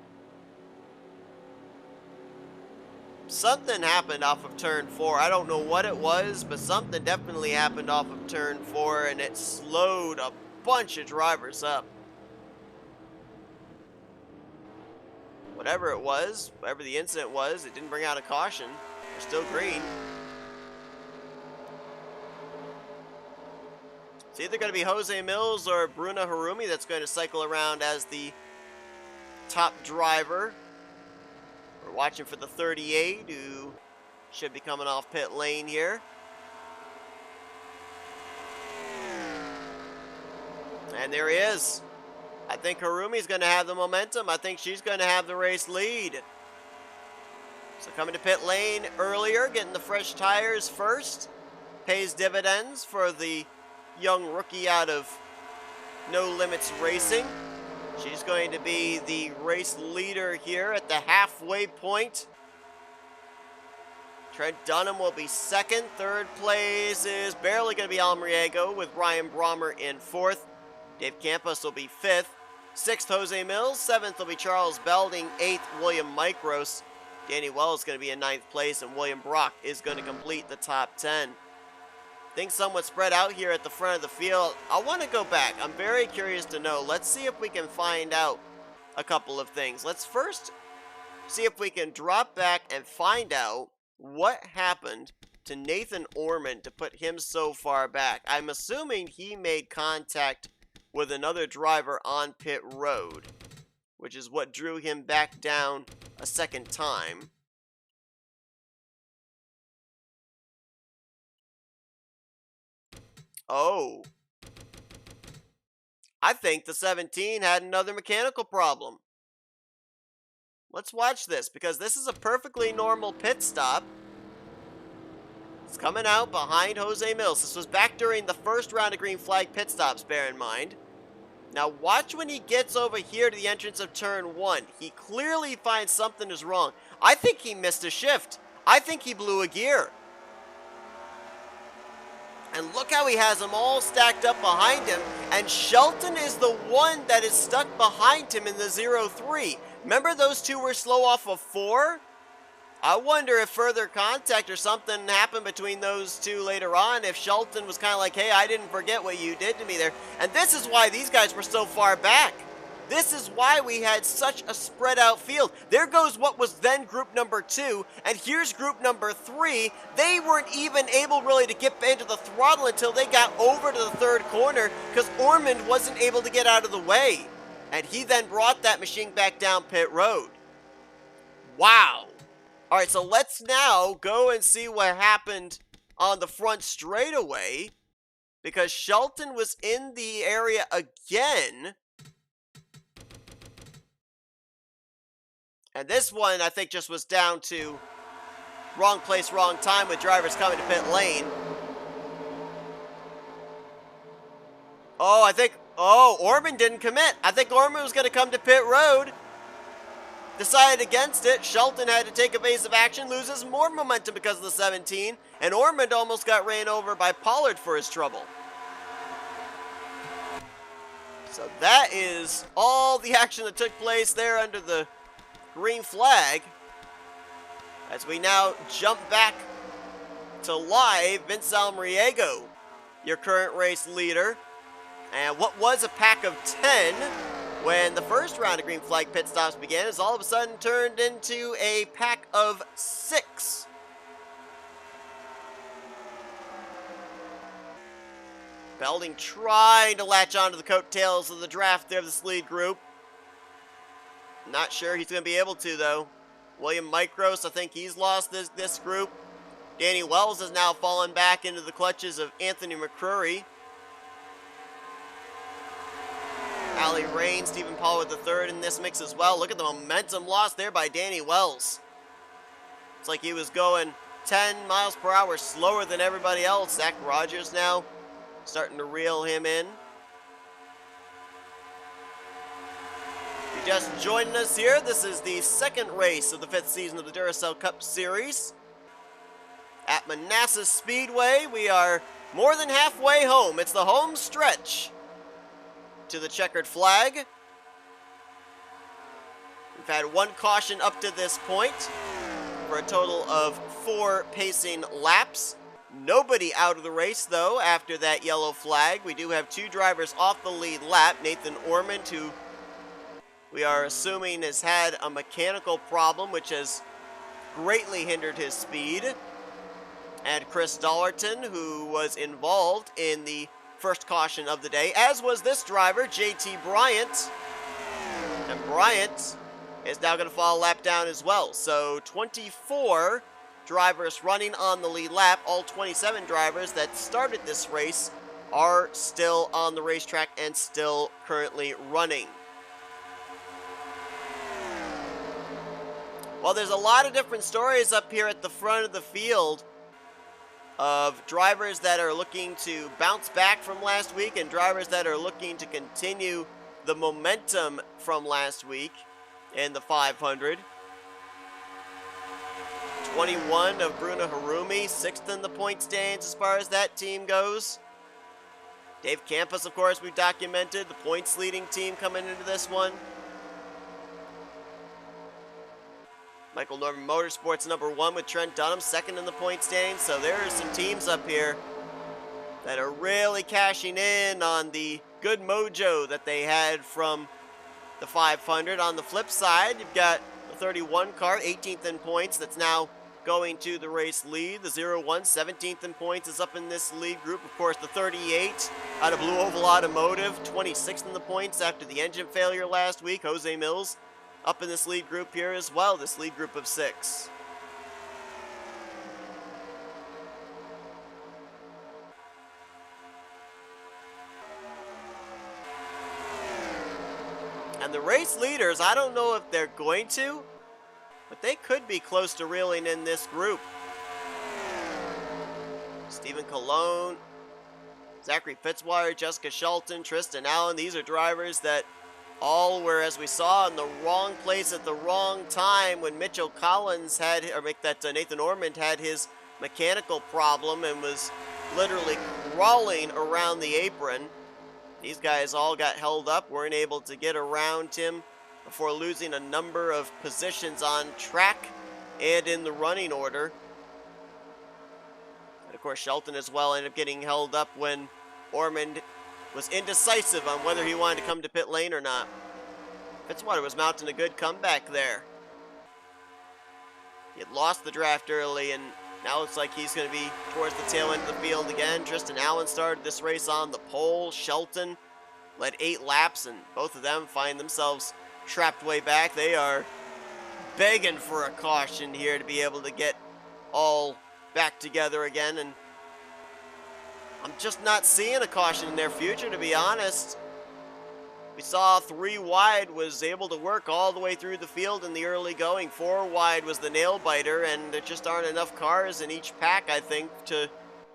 Something happened off of turn 4. I don't know what it was, but something definitely happened off of turn 4, and it slowed a bunch of drivers up. Whatever it was, whatever the incident was, it didn't bring out a caution. They're still green. It's either going to be Jose Mills or Bruna Harumi that's going to cycle around as the top driver. We're watching for the 38, who should be coming off pit lane here. And there he is. I think Harumi's going to have the momentum. I think she's going to have the race lead. So coming to pit lane earlier, getting the fresh tires first. Pays dividends for the young rookie out of No Limits Racing. She's going to be the race leader here at the halfway point. Trent Dunham will be second. Third place is barely going to be Almriego with Ryan Brommer in fourth. Dave Campos will be fifth. Sixth, Jose Mills. Seventh will be Charles Belding. Eighth, William Micros. Danny Wells is going to be in ninth place, and William Brock is going to complete the top 10. Things somewhat spread out here at the front of the field. I want to go back. I'm very curious to know. Let's see if we can find out a couple of things. Let's first see if we can drop back and find out what happened to Nathan Ormond to put him so far back. I'm assuming he made contact with another driver on pit road, which is what drew him back down a second time. Oh. I think the 17 had another mechanical problem. Let's watch this, because this is a perfectly normal pit stop. It's coming out behind Jose Mills. This was back during the first round of green flag pit stops, bear in mind. Now watch when he gets over here to the entrance of turn 1. He clearly finds something is wrong. I think he missed a shift. I think he blew a gear. And look how he has them all stacked up behind him. And Shelton is the one that is stuck behind him in the 0-3. Remember those two were slow off of 4? I wonder if further contact or something happened between those two later on. If Shelton was kind of like, hey, I didn't forget what you did to me there. And this is why these guys were so far back. This is why we had such a spread out field. There goes what was then group number 2, and here's group number 3. They weren't even able really to get into the throttle until they got over to the third corner because Ormond wasn't able to get out of the way. And he then brought that machine back down pit road. Wow. All right, so let's now go and see what happened on the front straightaway, because Shelton was in the area again. And this one, I think, just was down to wrong place, wrong time with drivers coming to pit lane. Oh, Ormond didn't commit. I think Ormond was going to come to pit road. Decided against it. Shelton had to take evasive action, loses more momentum because of the 17, and Ormond almost got ran over by Pollard for his trouble. So that is all the action that took place there under the green flag, as we now jump back to live, Vince Almriego, your current race leader. And what was a pack of 10 when the first round of green flag pit stops began is all of a sudden turned into a pack of 6. Belding trying to latch onto the coattails of the draft there of this lead group. Not sure he's going to be able to, though. William Micros, I think he's lost this group. Danny Wells has now fallen back into the clutches of Anthony Mccrory. Ali Rain, Stephen Paul with the third in this mix as well. Look at the momentum lost there by Danny Wells. It's like he was going 10 miles per hour slower than everybody else. Zach Rogers now starting to reel him in. If you're just joining us here, this is the second race of the 5th season of the Duracell Cup Series. At Manasas Speedway, we are more than halfway home. It's the home stretch to the checkered flag. We've had 1 caution up to this point for a total of 4 pacing laps. Nobody out of the race, though, after that yellow flag. We do have 2 drivers off the lead lap. Nathan Ormond, who we are assuming has had a mechanical problem, which has greatly hindered his speed. And Chris Dollarton, who was involved in the first caution of the day, as was this driver, JT Bryant. And Bryant is now going to fall a lap down as well. So 24 drivers running on the lead lap. All 27 drivers that started this race are still on the racetrack and still currently running. Well, there's a lot of different stories up here at the front of the field of drivers that are looking to bounce back from last week and drivers that are looking to continue the momentum from last week in the 500. 21 of Bruno Harumi, 6th in the point stands as far as that team goes. Dave Campos, of course, we've documented, the points leading team coming into this one. Michael Norman Motorsports #1 with Trent Dunham, 2nd in the point standings. So there are some teams up here that are really cashing in on the good mojo that they had from the 500. On the flip side, you've got the 31 car, 18th in points, that's now going to the race lead. The 01, 17th in points, is up in this lead group. Of course, the 38 out of Blue Oval Automotive, 26th in the points after the engine failure last week. Jose Mills up in this lead group here as well, this lead group of 6. And the race leaders, I don't know if they're going to, but they could be close to reeling in this group. Stephen Colon, Zachary Fitzwater, Jessica Shelton, Tristan Allen, these are drivers that all were, as we saw, in the wrong place at the wrong time when Mitchell Collins had, or Nathan Ormond had his mechanical problem and was literally crawling around the apron. These guys all got held up, weren't able to get around him before losing a number of positions on track and in the running order. And of course, Shelton as well ended up getting held up when Ormond was indecisive on whether he wanted to come to pit lane or not. Fitzwater was mounting a good comeback there. He had lost the draft early, and now looks like he's going to be towards the tail end of the field again. Tristan Allen started this race on the pole. Shelton led 8 laps, and both of them find themselves trapped way back. They are begging for a caution here to be able to get all back together again, and I'm just not seeing a caution in their future, to be honest. We saw 3 wide was able to work all the way through the field in the early going. 4 wide was the nail biter, and there just aren't enough cars in each pack, I think, to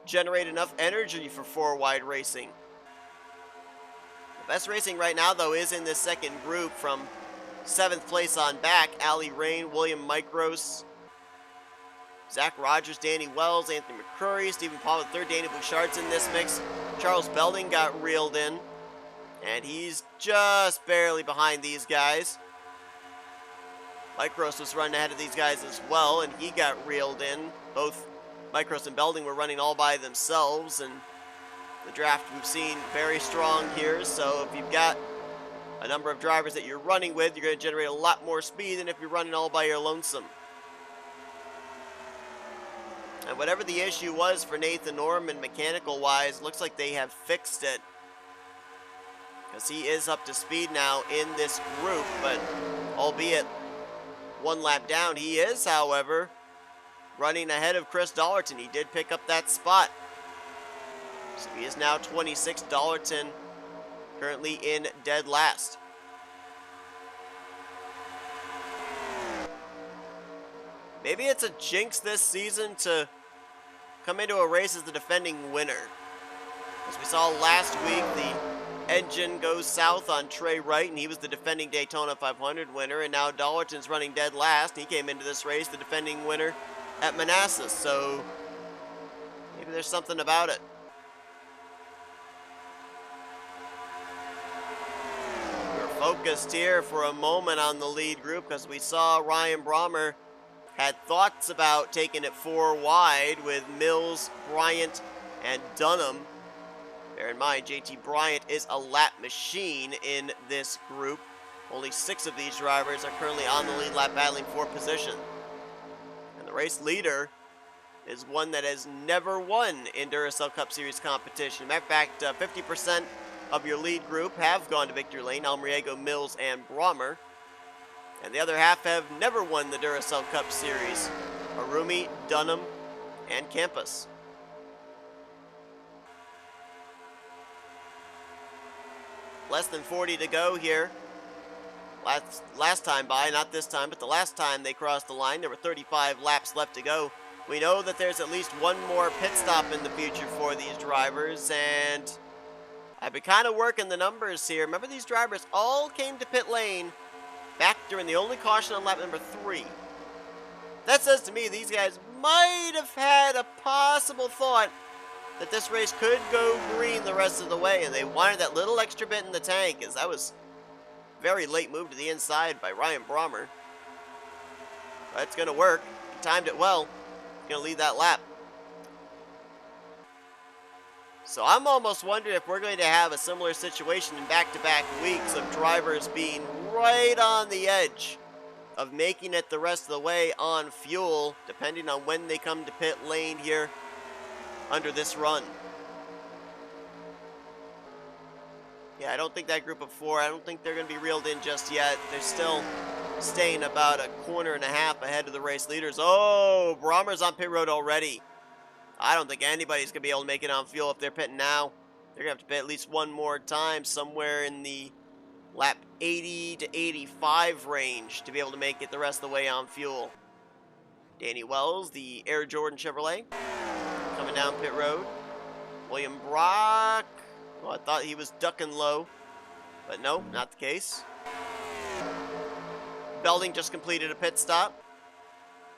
generate enough energy for 4 wide racing. The best racing right now, though, is in this second group from 7th place on back. Ali Rain, William Micros, Zach Rogers, Danny Wells, Anthony Mccrory, Stephen Paul with 3rd, Danny Bouchard's in this mix. Charles Belding got reeled in, and he's just barely behind these guys. Micros was running ahead of these guys as well, and he got reeled in. Both Micros and Belding were running all by themselves, and the draft we've seen very strong here. So if you've got a number of drivers that you're running with, you're going to generate a lot more speed than if you're running all by your lonesome. And whatever the issue was for Nathan Ormond mechanical-wise, looks like they have fixed it. Because he is up to speed now in this group, but albeit one lap down, he is, however, running ahead of Chris Dollerton. He did pick up that spot. So he is now 26. Dollerton currently in dead last. Maybe it's a jinx this season to come into a race as the defending winner. As we saw last week, the engine goes south on Trey Wright, and he was the defending Daytona 500 winner, and now Dollerton's running dead last. He came into this race the defending winner at Manasas, so maybe there's something about it. We're focused here for a moment on the lead group because we saw Ryan Brommer had thoughts about taking it 4 wide with Mills, Bryant, and Dunham. Bear in mind, JT Bryant is a lap machine in this group. Only 6 of these drivers are currently on the lead lap battling for position. And the race leader is one that has never won in Duracell Cup Series competition. Matter of fact, 50% of your lead group have gone to victory lane: Almriego, Mills, and Brommer. And the other half have never won the Duracell Cup Series: Arumi, Dunham, and Campus. Less than 40 to go here. Last time by, not this time, but the last time they crossed the line, there were 35 laps left to go. We know that there's at least one more pit stop in the future for these drivers, and I've been kind of working the numbers here. Remember, these drivers all came to pit lane back during the only caution on lap number 3. That says to me these guys might have had a possible thought that this race could go green the rest of the way, and they wanted that little extra bit in the tank, as that was a very late move to the inside by Ryan Brommer. But it's going to work. He timed it well. He's going to lead that lap. So I'm almost wondering if we're going to have a similar situation in back-to-back weeks of drivers being right on the edge of making it the rest of the way on fuel, depending on when they come to pit lane here under this run. Yeah, I don't think that group of 4, I don't think they're going to be reeled in just yet. They're still staying about a corner and a half ahead of the race leaders. Oh, Brommer's on pit road already. I don't think anybody's going to be able to make it on fuel if they're pitting now. They're going to have to pit at least one more time, somewhere in the lap 80 to 85 range, to be able to make it the rest of the way on fuel. Danny Wells, the Air Jordan Chevrolet, coming down pit road. William Brock, well, I thought he was ducking low, but no, not the case. Belding just completed a pit stop.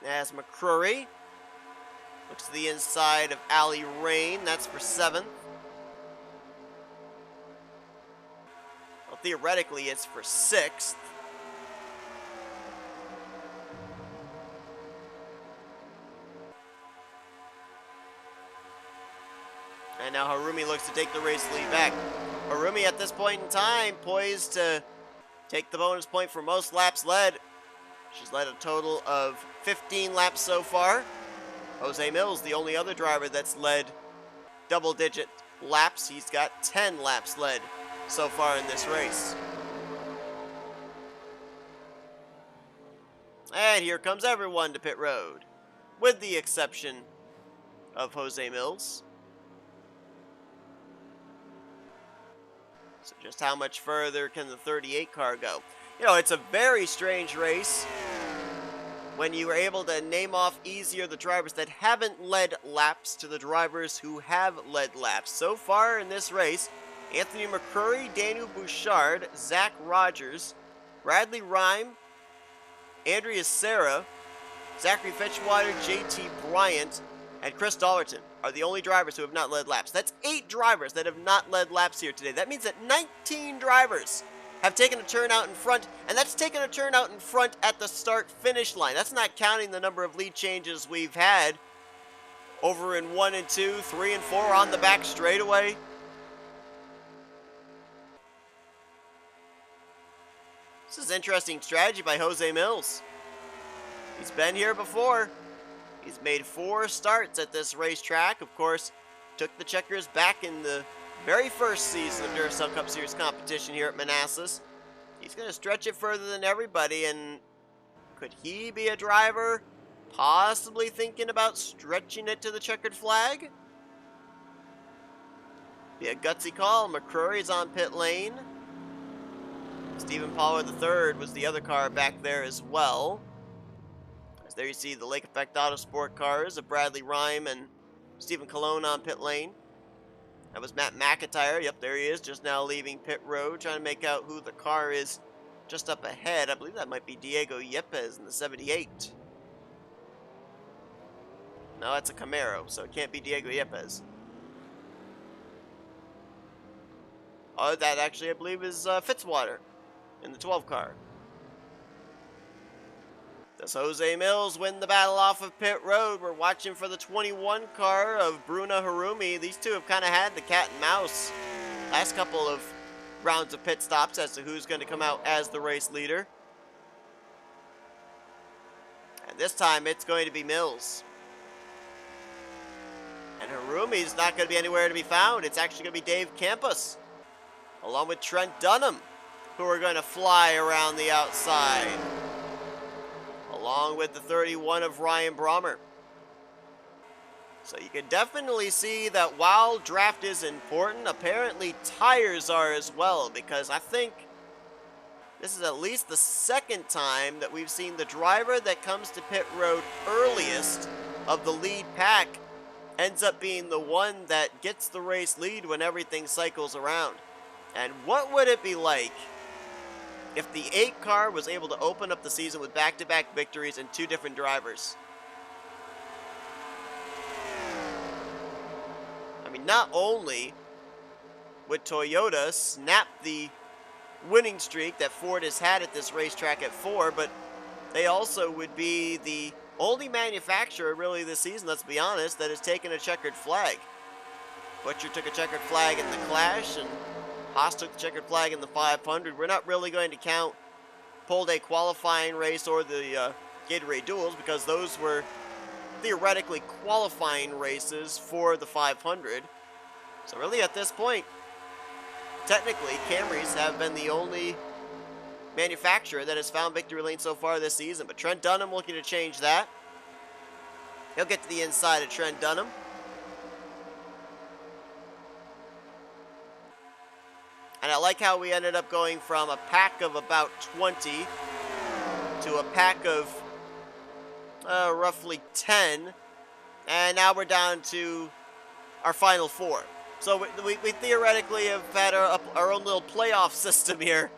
As Mccrory looks to the inside of Ali Rain. That's for 7th. Well, theoretically, it's for 6th. And now Harumi looks to take the race lead back. Harumi at this point in time poised to take the bonus point for most laps led. She's led a total of 15 laps so far. Jose Mills, the only other driver that's led double-digit laps. He's got 10 laps led so far in this race. And here comes everyone to pit road, with the exception of Jose Mills. So just how much further can the 38 car go? You know, it's a very strange race when you are able to name off easier the drivers that haven't led laps to the drivers who have led laps. So far in this race, Anthony Mccrory, Daniel Bouchard, Zach Rogers, Bradley Rhyme, Andrea Serra, Zachary Fetchwater, JT Bryant, and Chris Dollerton are the only drivers who have not led laps. That's 8 drivers that have not led laps here today. That means that 19 drivers have taken a turn out in front, and that's taken a turn out in front at the start-finish line. That's not counting the number of lead changes we've had over in 1 and 2, 3 and 4 on the back straightaway. This is interesting strategy by Jose Mills. He's been here before. He's made 4 starts at this racetrack. Of course, took the checkers back in the very first season of Duracell Cup Series competition here at Manasas. He's going to stretch it further than everybody, and could he be a driver possibly thinking about stretching it to the checkered flag? Be a gutsy call. Mccrory's on pit lane. Stephen Pollard III was the other car back there as well. As there you see the Lake Effect Autosport cars of Bradley Rhyme and Stephen Colon on pit lane. That was Matt Mcintyre. Yep, there he is, just now leaving pit road, trying to make out who the car is just up ahead. I believe that might be Diego Yepes in the 78. No, that's a Camaro, so it can't be Diego Yepes. Oh, that actually, I believe, is Fitzwater in the 12 car. Does Jose Mills win the battle off of pit road? We're watching for the 21 car of Bruna Harumi. These two have kind of had the cat and mouse last couple of rounds of pit stops as to who's going to come out as the race leader. And this time it's going to be Mills. And Harumi's not going to be anywhere to be found. It's actually going to be Dave Campos, along with Trent Dunham, who are going to fly around the outside, along with the 31 of Ryan Brommer. So you can definitely see that while draft is important, apparently tires are as well, because I think this is at least the second time that we've seen the driver that comes to pit road earliest of the lead pack ends up being the one that gets the race lead when everything cycles around. And what would it be like if the 8 car was able to open up the season with back-to-back victories and 2 different drivers? I mean, not only would Toyota snap the winning streak that Ford has had at this racetrack at 4, but they also would be the only manufacturer really this season, let's be honest, that has taken a checkered flag. Butcher took a checkered flag in the Clash, and Haas took the checkered flag in the 500. We're not really going to count Pole Day qualifying race or the Gatorade Duels, because those were theoretically qualifying races for the 500. So really at this point, technically Camrys have been the only manufacturer that has found victory lane so far this season. But Trent Dunham looking to change that. He'll get to the inside of Trent Dunham. And I like how we ended up going from a pack of about 20 to a pack of roughly 10. And now we're down to our final 4. So we theoretically have had our own little playoff system here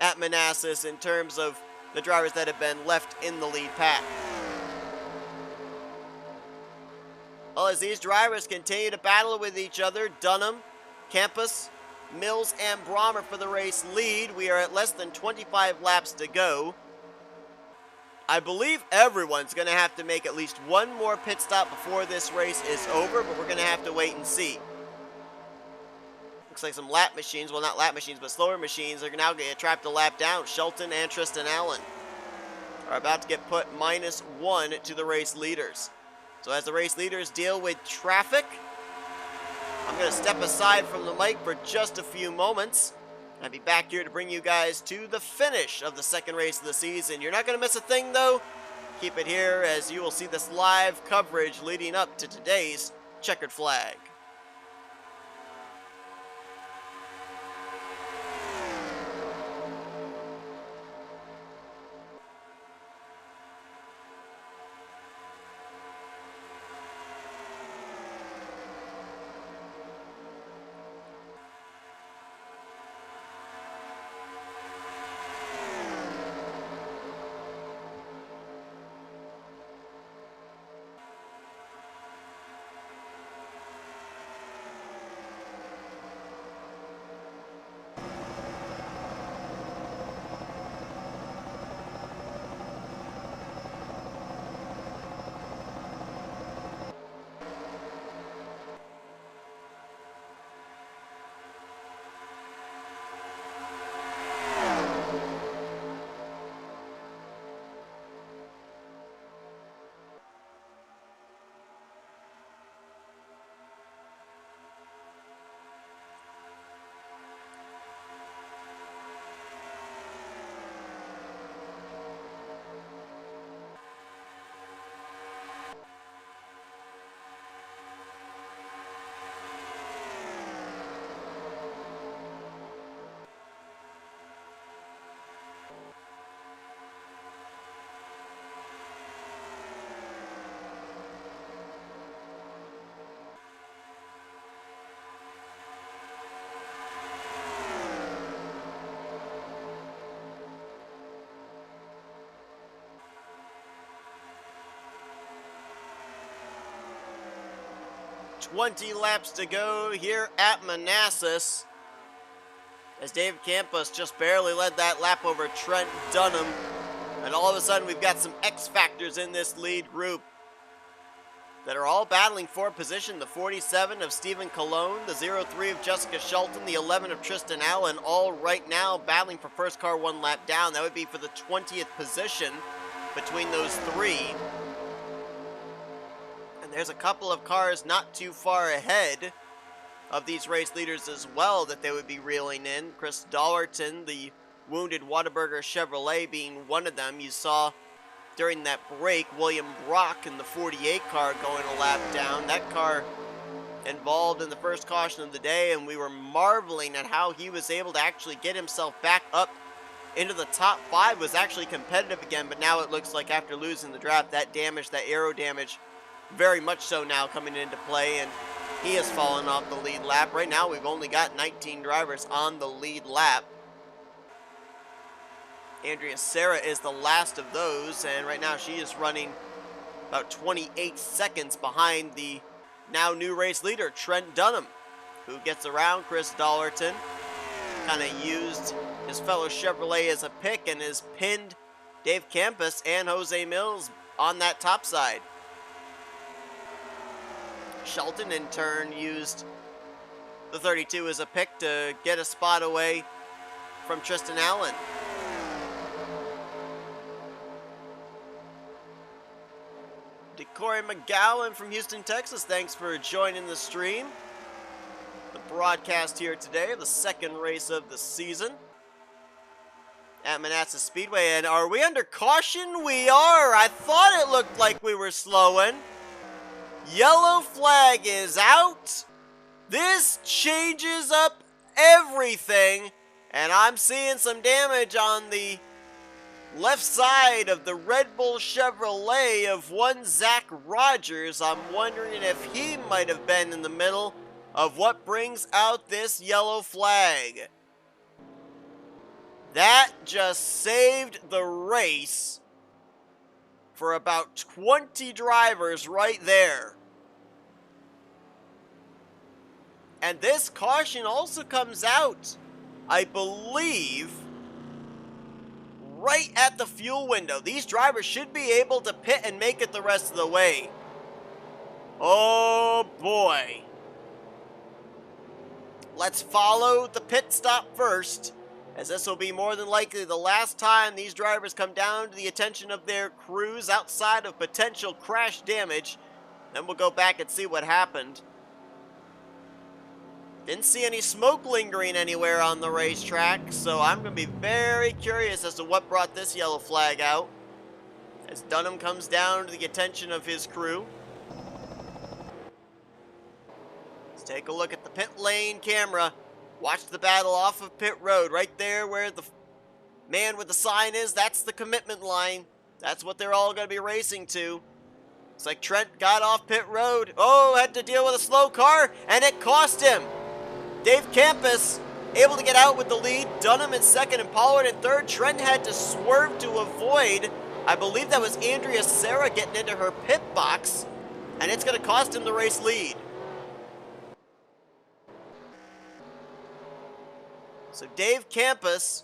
at Manasas in terms of the drivers that have been left in the lead pack. Well, as these drivers continue to battle with each other, Dunham, Campos, Mills, and Brommer for the race lead. We are at less than 25 laps to go. I believe everyone's going to have to make at least one more pit stop before this race is over, but we're going to have to wait and see. Looks like some lap machines, well, not lap machines, but slower machines are now getting trapped a lap down. Shelton and Tristan Allen are about to get put -1 to the race leaders. So as the race leaders deal with traffic, I'm going to step aside from the mic for just a few moments. I'll be back here to bring you guys to the finish of the second race of the season. You're not going to miss a thing, though. Keep it here as you will see this live coverage leading up to today's checkered flag. 20 laps to go here at Manasas, as Dave Campos just barely led that lap over Trent Dunham. And all of a sudden, we've got some X factors in this lead group that are all battling for position. The 47 of Stephen Colon, the 03 of Jessica Shelton, the 11 of Tristan Allen, all right now battling for first car one lap down. That would be for the 20th position between those three. And there's a couple of cars not too far ahead of these race leaders as well that they would be reeling in. Chris Dollerton, the wounded Whataburger Chevrolet, being one of them. You saw during that break William Brock in the 48 car going a lap down. That car involved in the first caution of the day, and we were marveling at how he was able to actually get himself back up into the top 5. Was actually competitive again, but now it looks like after losing the draft, that damage, that aero damage, very much so now coming into play, and he has fallen off the lead lap. Right now we've only got 19 drivers on the lead lap. NNSCRA is the last of those, and right now she is running about 28 seconds behind the now new race leader, Trent Dunham, who gets around Chris Dollerton. Kind of used his fellow Chevrolet as a pick and has pinned Dave Campos and Jose Mills on that top side. Shelton, in turn, used the 32 as a pick to get a spot away from Tristan Allen. Corey McGowan from Houston, Texas, thanks for joining the stream. The broadcast here today of the second race of the season at Manasas Speedway. And are we under caution? We are. I thought it looked like we were slowing. Yellow flag is out. This changes up everything. And I'm seeing some damage on the left side of the Red Bull Chevrolet of one Zach Rogers. I'm wondering if he might have been in the middle of what brings out this yellow flag. That just saved the race for about 20 drivers right there. And this caution also comes out, I believe, right at the fuel window. These drivers should be able to pit and make it the rest of the way. Oh boy. Let's follow the pit stop first, as this will be more than likely the last time these drivers come down to the attention of their crews outside of potential crash damage. Then we'll go back and see what happened. Didn't see any smoke lingering anywhere on the racetrack, so I'm going to be very curious as to what brought this yellow flag out as Dunham comes down to the attention of his crew. Let's take a look at the pit lane camera. Watch the battle off of pit road. Right there where the man with the sign is, that's the commitment line. That's what they're all going to be racing to. Looks like Trent got off pit road. Oh, had to deal with a slow car, and it cost him. Dave Campos able to get out with the lead. Dunham in second and Pollard in third. Trent had to swerve to avoid, I believe that was NNSCRA getting into her pit box, and it's going to cost him the race lead. So Dave Campos,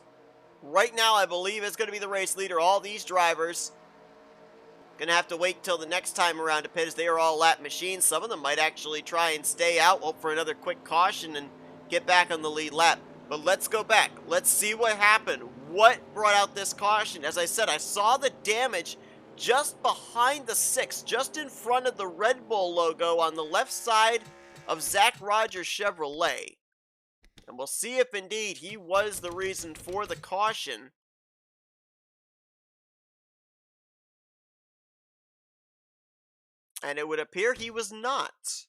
right now I believe is going to be the race leader. All these drivers going to have to wait till the next time around to pit, as they are all lap machines. Some of them might actually try and stay out, hope for another quick caution, and get back on the lead lap. But let's go back. Let's see what happened. What brought out this caution? As I said, I saw the damage just behind the 6, just in front of the Red Bull logo on the left side of Zach Rogers' Chevrolet. And we'll see if indeed he was the reason for the caution. And it would appear he was not.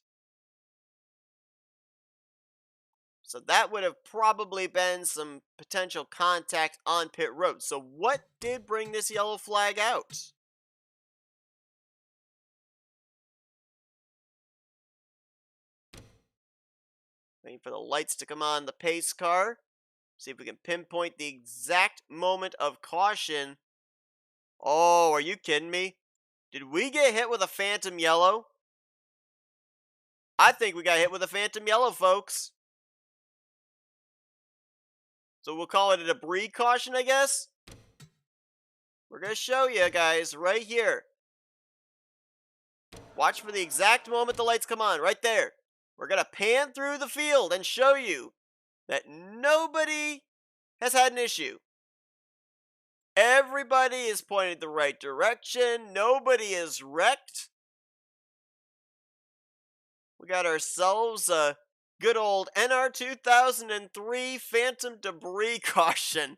So that would have probably been some potential contact on pit road. So what did bring this yellow flag out? Waiting for the lights to come on the pace car. See if we can pinpoint the exact moment of caution. Oh, are you kidding me? Did we get hit with a phantom yellow? I think we got hit with a phantom yellow, folks. So we'll call it a debris caution, I guess. We're going to show you guys right here. Watch for the exact moment the lights come on, right there. We're going to pan through the field and show you that nobody has had an issue. Everybody is pointing the right direction. Nobody is wrecked. We got ourselves a good old NR 2003 Phantom Debris Caution.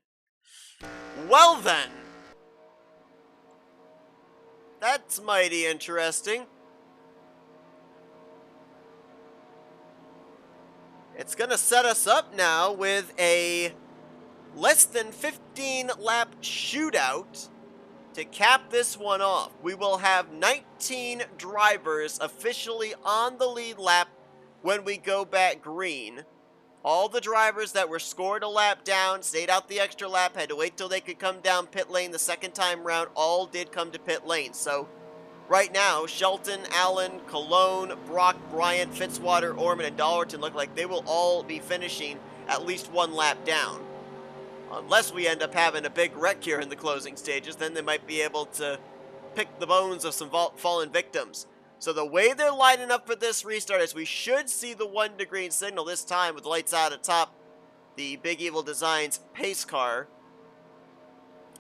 Well then. That's mighty interesting. It's going to set us up now with a less than 15 lap shootout to cap this one off. We will have 19 drivers officially on the lead lap when we go back green. All the drivers that were scored a lap down, stayed out the extra lap, had to wait till they could come down pit lane the second time round, all did come to pit lane. So right now, Shelton, Allen, Cologne, Brock, Bryant, Fitzwater, Ormond, and Dollarton look like they will all be finishing at least one lap down. Unless we end up having a big wreck here in the closing stages, then they might be able to pick the bones of some fallen victims. So the way they're lining up for this restart is we should see the 1 to green signal this time with the lights out atop the Big Evil Designs pace car.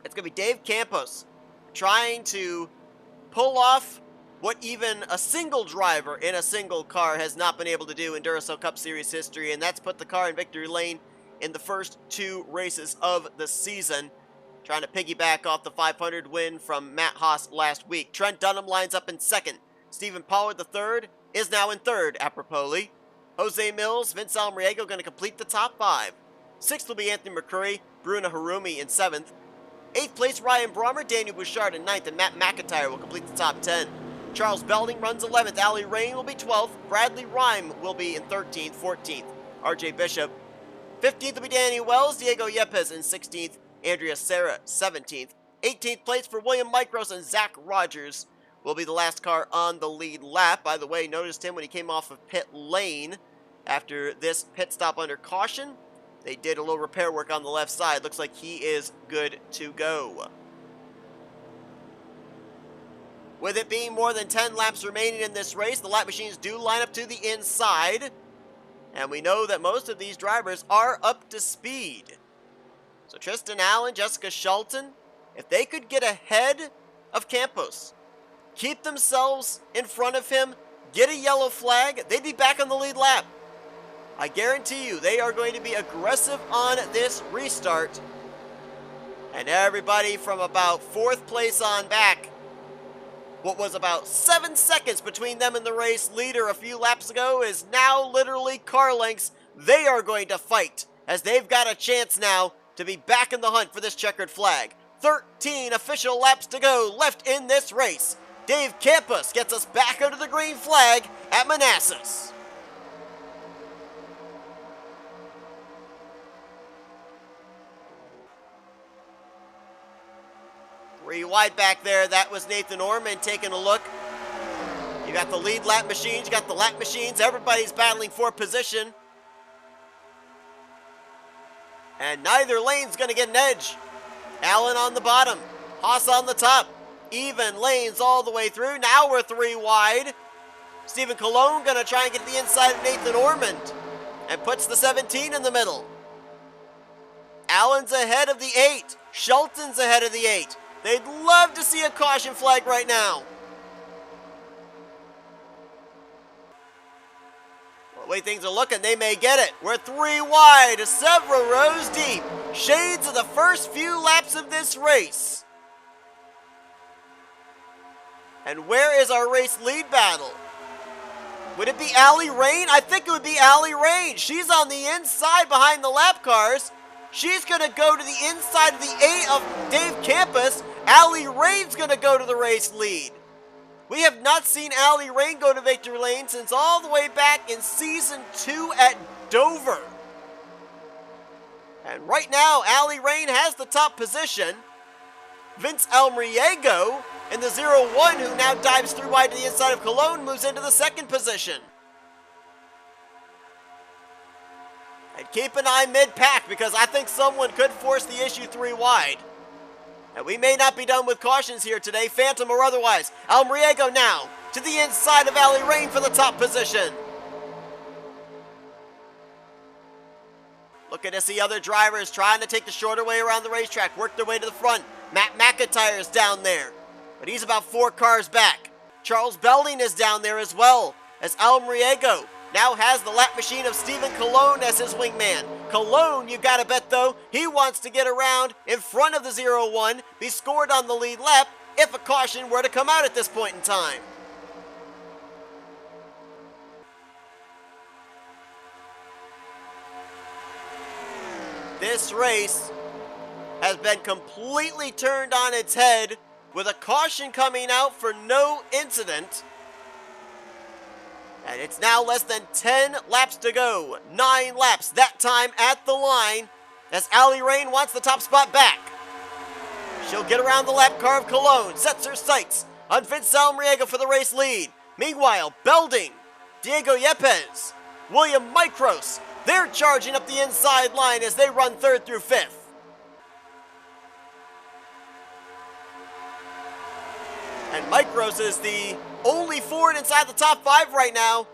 It's going to be Dave Campos trying to pull off what even a single driver in a single car has not been able to do in Duracell Cup Series history, and that's put the car in victory lane in the first 2 races of the season, trying to piggyback off the 500 win from Matt Haas last week. Trent Dunham lines up in second. Stephen Pollard III is now in third, apropos. Jose Mills, Vince Almriego going to complete the top 5. Sixth will be Anthony McCrory, Bruno Harumi in 7th. 8th place, Ryan Brommer, Daniel Bouchard in 9th, and Matt Mcintyre will complete the top 10. Charles Belding runs 11th, Ali Rain will be 12th, Bradley Rhyme will be in 13th, 14th, RJ Bishop. 15th will be Danny Wells, Diego Yepes in 16th, Andrea Serra 17th. 18th place for William Micros and Zach Rogers will be the last car on the lead lap. By the way, noticed him when he came off of pit lane after this pit stop under caution. They did a little repair work on the left side. Looks like he is good to go. With it being more than 10 laps remaining in this race, the lap machines do line up to the inside. And we know that most of these drivers are up to speed. So Tristan Allen, Jessica Shelton, if they could get ahead of Campos, keep themselves in front of him, get a yellow flag, they'd be back on the lead lap. I guarantee you they are going to be aggressive on this restart. And everybody from about 4th place on back, what was about 7 seconds between them and the race leader a few laps ago is now literally car lengths. They are going to fight as they've got a chance now to be back in the hunt for this checkered flag. 13 official laps to go left in this race. Dave Campos gets us back under the green flag at Manasas. 3 wide back there, that was Nathan Ormond taking a look. You got the lead lap machines, you got the lap machines, everybody's battling for position. And neither lane's going to get an edge. Allen on the bottom, Haas on the top. Even lanes all the way through. Now we're 3 wide. Stephen Cologne going to try and get to the inside of Nathan Ormond and puts the 17 in the middle. Allen's ahead of the 8. Shelton's ahead of the 8. They'd love to see a caution flag right now. Well, the way things are looking, they may get it. We're 3 wide, several rows deep. Shades of the first few laps of this race. And where is our race lead battle? Would it be Ali Rain? I think it would be Ali Rain. She's on the inside behind the lap cars. She's going to go to the inside of the 8 of Dave Campos. Ali Rain's going to go to the race lead. We have not seen Ali Rain go to victory lane since all the way back in Season 2 at Dover. And right now, Ali Rain has the top position. Vince Almriego in the 0-1, who now dives through wide to the inside of Cologne, moves into the 2nd position. keep an eye mid-pack because I think someone could force the issue 3 wide. And we may not be done with cautions here today, phantom or otherwise. Almriego now to the inside of Alley Rain for the top position. Looking to see other drivers trying to take the shorter way around the racetrack, work their way to the front. Matt Mcintyre is down there, but he's about 4 cars back. Charles Belding is down there as well, as Almriego now has the lap machine of Stephen Colon as his wingman. Colon, you gotta bet though, he wants to get around in front of the 0-1, be scored on the lead lap if a caution were to come out at this point in time. This race has been completely turned on its head with a caution coming out for no incident. And it's now less than 10 laps to go. 9 laps, that time at the line, as Alley Rain wants the top spot back. She'll get around the lap car of Cologne, sets her sights on Vince Almriego for the race lead. Meanwhile, Belding, Diego Yepes, William Micros, they're charging up the inside line as they run 3rd through 5th. And Micros is the only Ford inside the top 5 right now.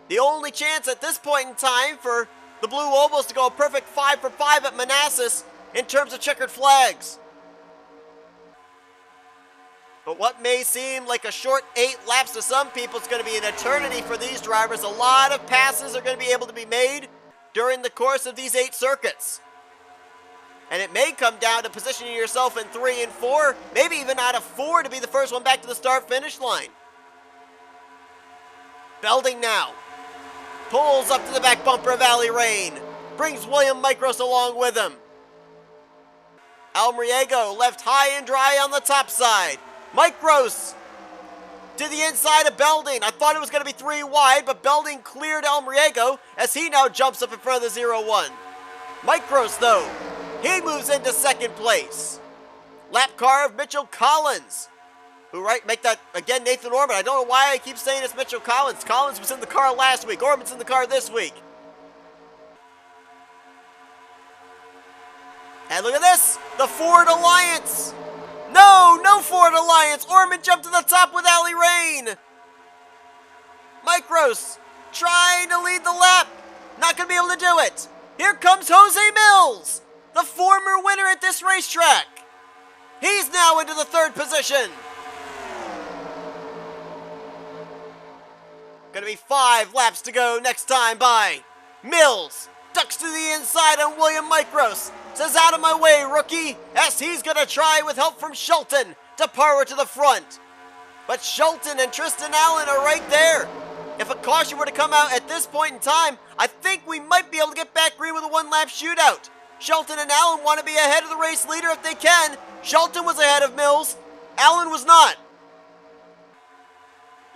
The only chance at this point in time for the Blue Ovals to go a perfect 5 for 5 at Manasas in terms of checkered flags. But what may seem like a short 8 laps to some people is going to be an eternity for these drivers. A lot of passes are going to be able to be made during the course of these 8 circuits. And it may come down to positioning yourself in 3 and 4, maybe even out of 4 to be the first one back to the start-finish line. Belding now pulls up to the back bumper of Alley Rain, brings William Micros along with him. Almriego left high and dry on the top side. Micros to the inside of Belding. I thought it was going to be 3 wide, but Belding cleared Almriego as he now jumps up in front of the 0-1. Micros, though, he moves into 2nd place. Lap car of Mitchell Collins, who make that, again, Nathan Ormond. I don't know why I keep saying it's Mitchell Collins. Collins was in the car last week. Ormond's in the car this week. And look at this, the Ford Alliance. No Ford Alliance. Ormond jumped to the top with Alley Rain. Micros trying to lead the lap. Not going to be able to do it. Here comes Jose Mills, the former winner at this racetrack. He's now into the 3rd position. Gonna be 5 laps to go next time by. Mills ducks to the inside on William Micros. Says, out of my way, rookie, as he's gonna try with help from Shelton to power to the front. But Shelton and Tristan Allen are right there. If a caution were to come out at this point in time, I think we might be able to get back green with a 1-lap shootout. Shelton and Allen want to be ahead of the race leader if they can. Shelton was ahead of Mills. Allen was not.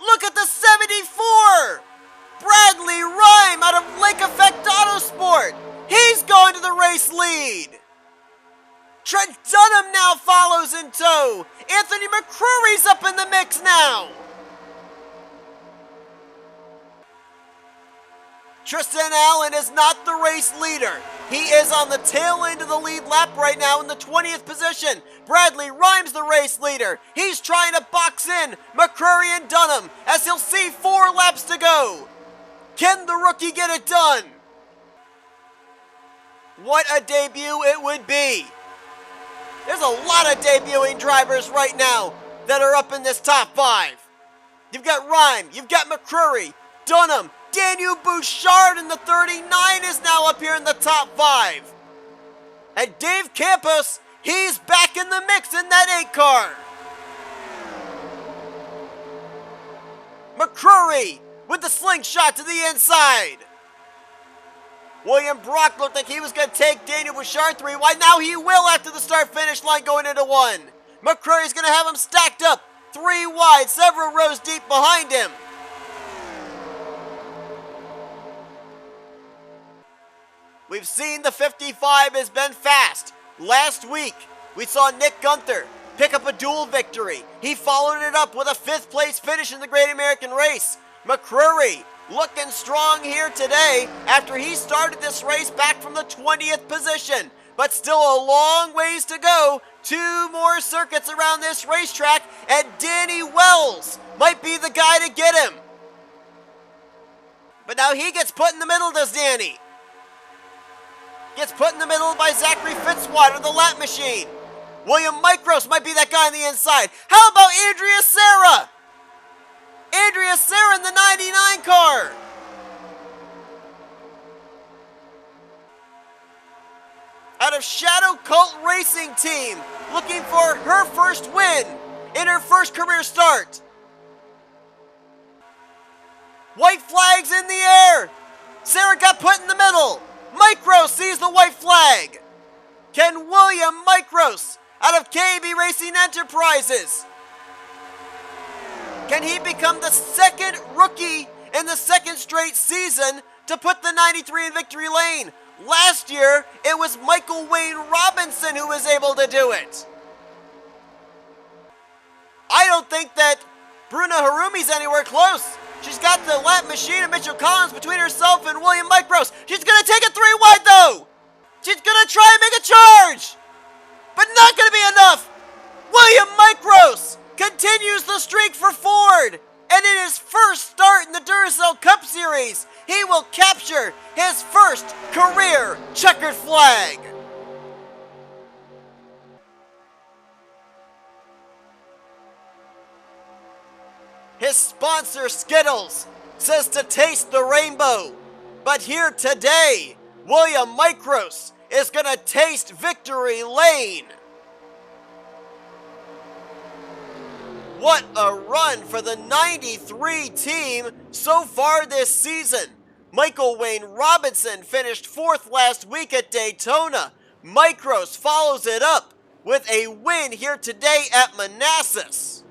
Look at the 74! Bradley Rhyme out of Lake Effect Autosport. He's going to the race lead. Trent Dunham now follows in tow. Anthony Mccrory's up in the mix now. Tristan Allen is not the race leader. He is on the tail end of the lead lap right now in the 20th position. Bradley Rhymes the race leader. He's trying to box in Mccrory and Dunham as he'll see 4 laps to go. Can the rookie get it done? What a debut it would be. There's a lot of debuting drivers right now that are up in this top 5. You've got Rhyme, you've got Mccrory, Dunham, Daniel Bouchard in the 39 is now up here in the top 5. And Dave Campos, he's back in the mix in that 8 car. Mccrory with the slingshot to the inside. William Brock looked like he was going to take Daniel Bouchard 3 wide. Now he will after the start-finish line going into 1. Mccrory's going to have him stacked up 3 wide, several rows deep behind him. We've seen the 55 has been fast. Last week, we saw Nick Gunther pick up a dual victory. He followed it up with a 5th place finish in the Great American Race. Mccrory looking strong here today after he started this race back from the 20th position. But still a long ways to go. 2 more circuits around this racetrack, and Danny Wells might be the guy to get him. But now he gets put in the middle, does Danny? Gets put in the middle by Zachary Fitzwater, the lap machine. William Micros might be that guy on the inside. How about Andrea Serra? Andrea Serra in the 99 car. Out of Shadow Cult Racing Team, looking for her first win in her first career start. White flags in the air. Sarah got put in the middle. Micros sees the white flag. Can William Micros out of KB Racing Enterprises, can he become the second rookie in the second straight season to put the 93 in victory lane? Last year, it was Michael Wayne Robinson who was able to do it. I don't think that Bruna Harumi's anywhere close. She's got the lap machine of Mitchell Collins between herself and William Micros. She's going to take it 3 wide though. She's going to try and make a charge, but not going to be enough. William Micros continues the streak for Ford, and in his first start in the Duracell Cup Series, he will capture his first career checkered flag. His sponsor, Skittles, says to taste the rainbow. But here today, William Micros is going to taste victory lane. What a run for the 93 team so far this season. Michael Wayne Robinson finished 4th last week at Daytona. Micros follows it up with a win here today at Manasas.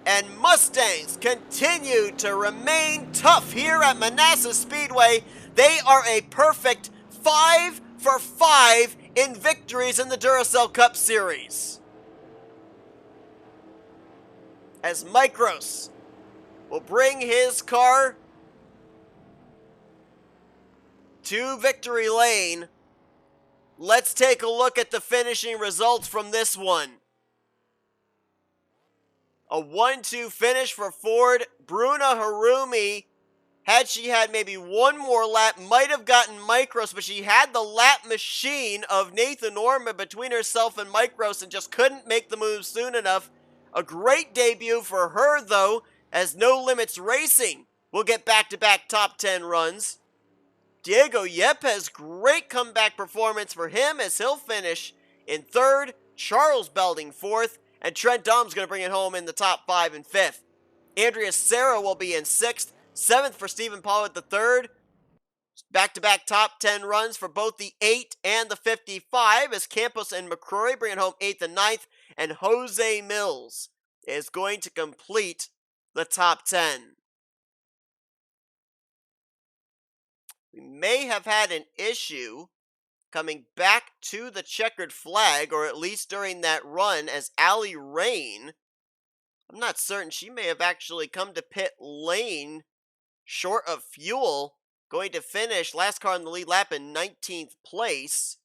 And Mustangs continue to remain tough here at Manasas Speedway. They are a perfect 5 for 5 in victories in the Duracell Cup Series. As Micros will bring his car to victory lane, let's take a look at the finishing results from this one. A 1-2 finish for Ford. Bruna Harumi, had she had maybe one more lap, might have gotten Micros, but she had the lap machine of Nathan Ormond between herself and Micros and just couldn't make the move soon enough. A great debut for her, though, as No Limits Racing will get back-to-back top 10 runs. Diego Yepes, great comeback performance for him as he'll finish in 3rd. Charles Belding 4th. And Trent Dom's going to bring it home in the top 5 and 5th. Andrea Serra will be in 6th. 7th for Stephen Pollard III. Back-to-back top 10 runs for both the 8 and the 55 as Campos and Mccrory bring it home 8th and 9th. And Jose Mills is going to complete the top 10. We may have had an issue coming back to the checkered flag, or at least during that run, as Allie Rain, I'm not certain, she may have actually come to pit lane short of fuel, going to finish last car in the lead lap in 19th place.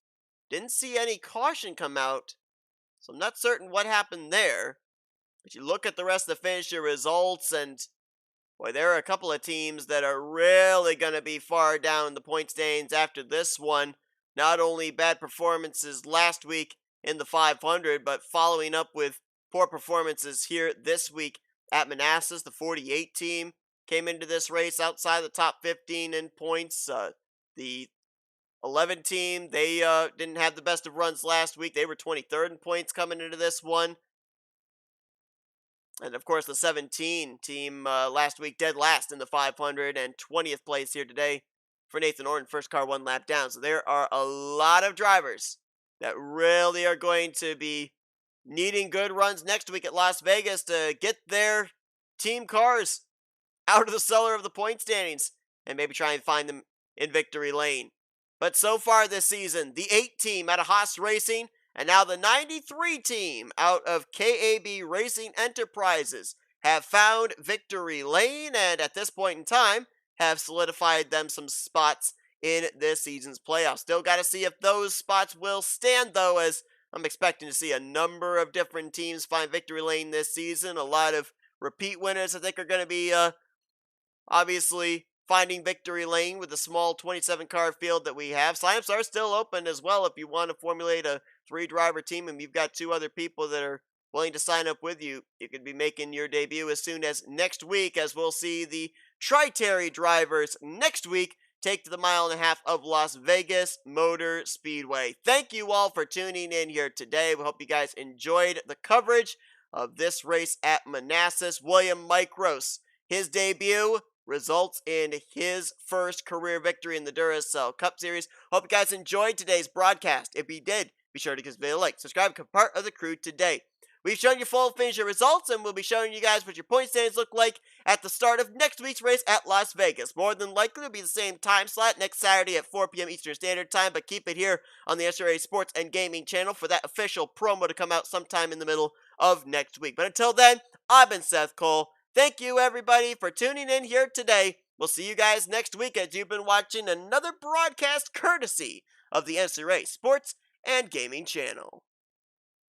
Didn't see any caution come out, so I'm not certain what happened there. But you look at the rest of the finisher results, and boy, there are a couple of teams that are really going to be far down the point standings after this one. Not only bad performances last week in the 500, but following up with poor performances here this week at Manasas. The 48 team came into this race outside the top 15 in points. The 11 team, they didn't have the best of runs last week. They were 23rd in points coming into this one. And of course, the 17 team last week dead last in the 500 and 20th place here today for Nathan Orton, first car 1 lap down. So there are a lot of drivers that really are going to be needing good runs next week at Las Vegas to get their team cars out of the cellar of the point standings and maybe try and find them in victory lane. But so far this season, the 8 team out of Haas Racing and now the 93 team out of KAB Racing Enterprises have found victory lane, and at this point in time, have solidified them some spots in this season's playoffs. Still got to see if those spots will stand, though, as I'm expecting to see a number of different teams find victory lane this season. A lot of repeat winners, I think, are going to be obviously finding victory lane with the small 27 car field that we have. Signups are still open as well if you want to formulate a 3-driver team and you've got 2 other people that are willing to sign up with you. You could be making your debut as soon as next week, as we'll see the Tri-Terry drivers next week take to the 1.5 miles of Las Vegas Motor Speedway. Thank you all for tuning in here today. We hope you guys enjoyed the coverage of this race at Manasas. William Micros, his debut results in his first career victory in the Duracell Cup Series. Hope you guys enjoyed today's broadcast. If you did, be sure to give this video a like, subscribe, and become part of the crew today. We've shown you full finisher results, and we'll be showing you guys what your point standings look like at the start of next week's race at Las Vegas. More than likely, it'll be the same time slot next Saturday at 4 p.m. Eastern Standard Time, but keep it here on the NNSCRA Sports and Gaming channel for that official promo to come out sometime in the middle of next week. But until then, I've been Seth Cole. Thank you, everybody, for tuning in here today. We'll see you guys next week as you've been watching another broadcast courtesy of the NNSCRA Sports and Gaming channel.